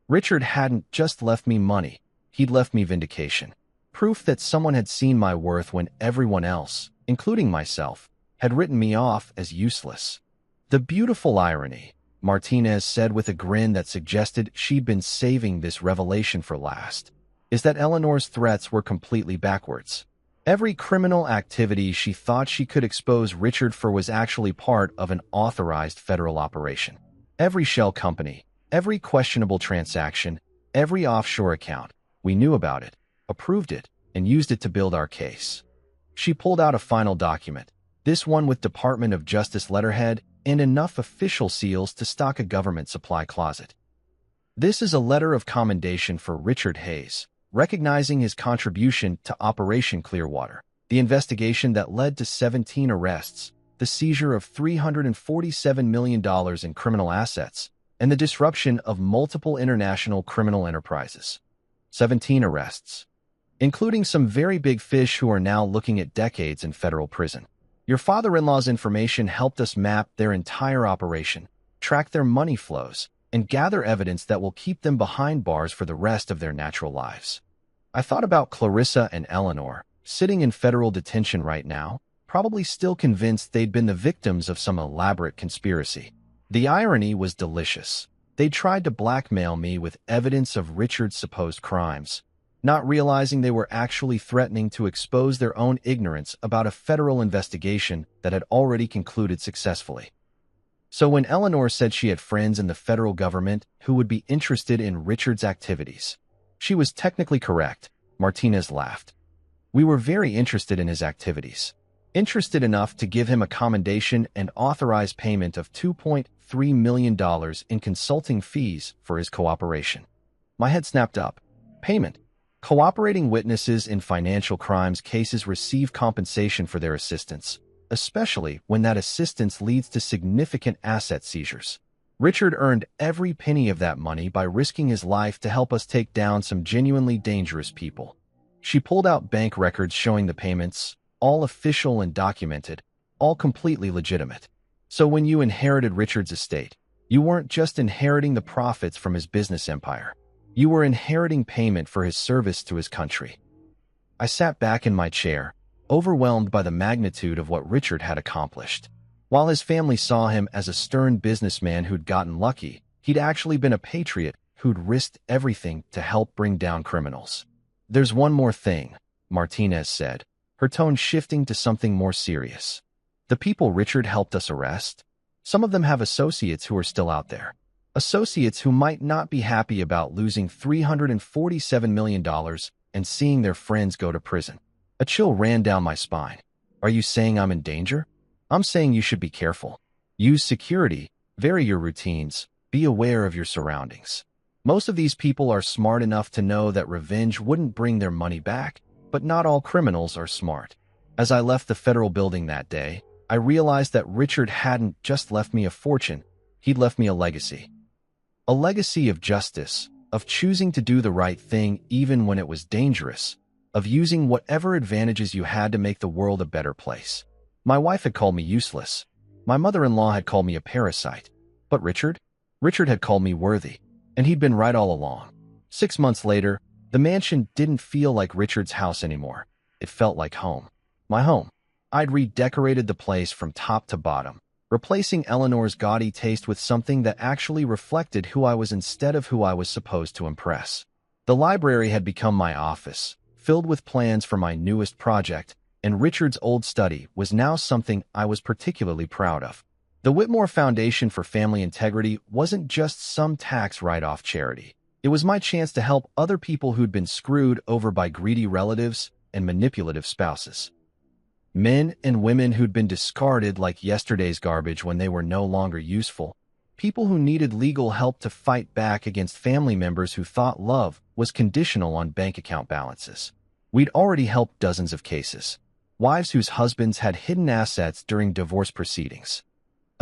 Richard hadn't just left me money, he'd left me vindication. Proof that someone had seen my worth when everyone else, including myself, had written me off as useless. The beautiful irony, Martinez said with a grin that suggested she'd been saving this revelation for last, is that Eleanor's threats were completely backwards. Every criminal activity she thought she could expose Richard for was actually part of an authorized federal operation. Every shell company, every questionable transaction, every offshore account, we knew about it, approved it, and used it to build our case. She pulled out a final document, this one with Department of Justice letterhead and enough official seals to stock a government supply closet. This is a letter of commendation for Richard Hayes, recognizing his contribution to Operation Clearwater, the investigation that led to 17 arrests, the seizure of $347 million in criminal assets, and the disruption of multiple international criminal enterprises. 17 arrests, including some very big fish who are now looking at decades in federal prison. Your father-in-law's information helped us map their entire operation, track their money flows, and gather evidence that will keep them behind bars for the rest of their natural lives. I thought about Clarissa and Eleanor, sitting in federal detention right now, probably still convinced they'd been the victims of some elaborate conspiracy. The irony was delicious. They tried to blackmail me with evidence of Richard's supposed crimes, not realizing they were actually threatening to expose their own ignorance about a federal investigation that had already concluded successfully. So when Eleanor said she had friends in the federal government who would be interested in Richard's activities, she was technically correct. Martinez laughed. We were very interested in his activities. Interested enough to give him a commendation and authorize payment of $2.3 million in consulting fees for his cooperation. My head snapped up. Payment. Cooperating witnesses in financial crimes cases receive compensation for their assistance, especially when that assistance leads to significant asset seizures. Richard earned every penny of that money by risking his life to help us take down some genuinely dangerous people. She pulled out bank records showing the payments, all official and documented, all completely legitimate. So when you inherited Richard's estate, you weren't just inheriting the profits from his business empire. You were inheriting payment for his service to his country. I sat back in my chair, overwhelmed by the magnitude of what Richard had accomplished. While his family saw him as a stern businessman who'd gotten lucky, he'd actually been a patriot who'd risked everything to help bring down criminals. There's one more thing, Martinez said, her tone shifting to something more serious. The people Richard helped us arrest, some of them have associates who are still out there. Associates who might not be happy about losing $347 million and seeing their friends go to prison. A chill ran down my spine. Are you saying I'm in danger? I'm saying you should be careful. Use security, vary your routines, be aware of your surroundings. Most of these people are smart enough to know that revenge wouldn't bring their money back, but not all criminals are smart. As I left the federal building that day, I realized that Richard hadn't just left me a fortune, he'd left me a legacy. A legacy of justice, of choosing to do the right thing even when it was dangerous, of using whatever advantages you had to make the world a better place. My wife had called me useless. My mother-in-law had called me a parasite. But Richard had called me worthy, and he'd been right all along. 6 months later, the mansion didn't feel like Richard's house anymore. It felt like home. My home. I'd redecorated the place from top to bottom, replacing Eleanor's gaudy taste with something that actually reflected who I was instead of who I was supposed to impress. The library had become my office, filled with plans for my newest project, and Richard's old study was now something I was particularly proud of. The Whitmore Foundation for Family Integrity wasn't just some tax write-off charity. It was my chance to help other people who'd been screwed over by greedy relatives and manipulative spouses. Men and women who'd been discarded like yesterday's garbage when they were no longer useful. People who needed legal help to fight back against family members who thought love was conditional on bank account balances. We'd already helped dozens of cases. Wives whose husbands had hidden assets during divorce proceedings.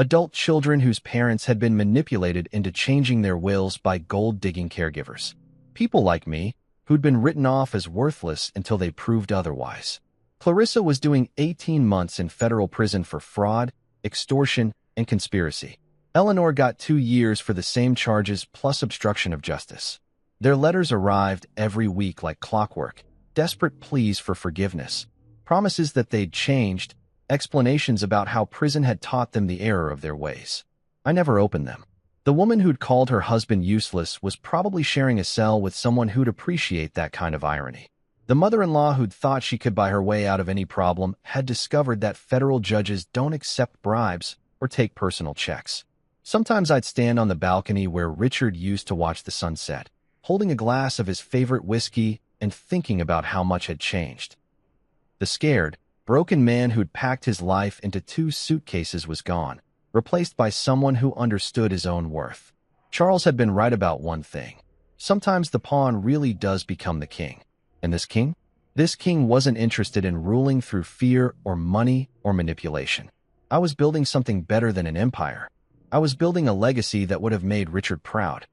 Adult children whose parents had been manipulated into changing their wills by gold-digging caregivers. People like me, who'd been written off as worthless until they proved otherwise. Clarissa was doing 18 months in federal prison for fraud, extortion, and conspiracy. Eleanor got 2 years for the same charges plus obstruction of justice. Their letters arrived every week like clockwork, desperate pleas for forgiveness, promises that they'd changed, explanations about how prison had taught them the error of their ways. I never opened them. The woman who'd called her husband useless was probably sharing a cell with someone who'd appreciate that kind of irony. The mother-in-law who'd thought she could buy her way out of any problem had discovered that federal judges don't accept bribes or take personal checks. Sometimes I'd stand on the balcony where Richard used to watch the sunset, holding a glass of his favorite whiskey and thinking about how much had changed. The scared, broken man who'd packed his life into 2 suitcases was gone, replaced by someone who understood his own worth. Charles had been right about one thing. Sometimes the pawn really does become the king. And this king? This king wasn't interested in ruling through fear or money or manipulation. I was building something better than an empire. I was building a legacy that would have made Richard proud.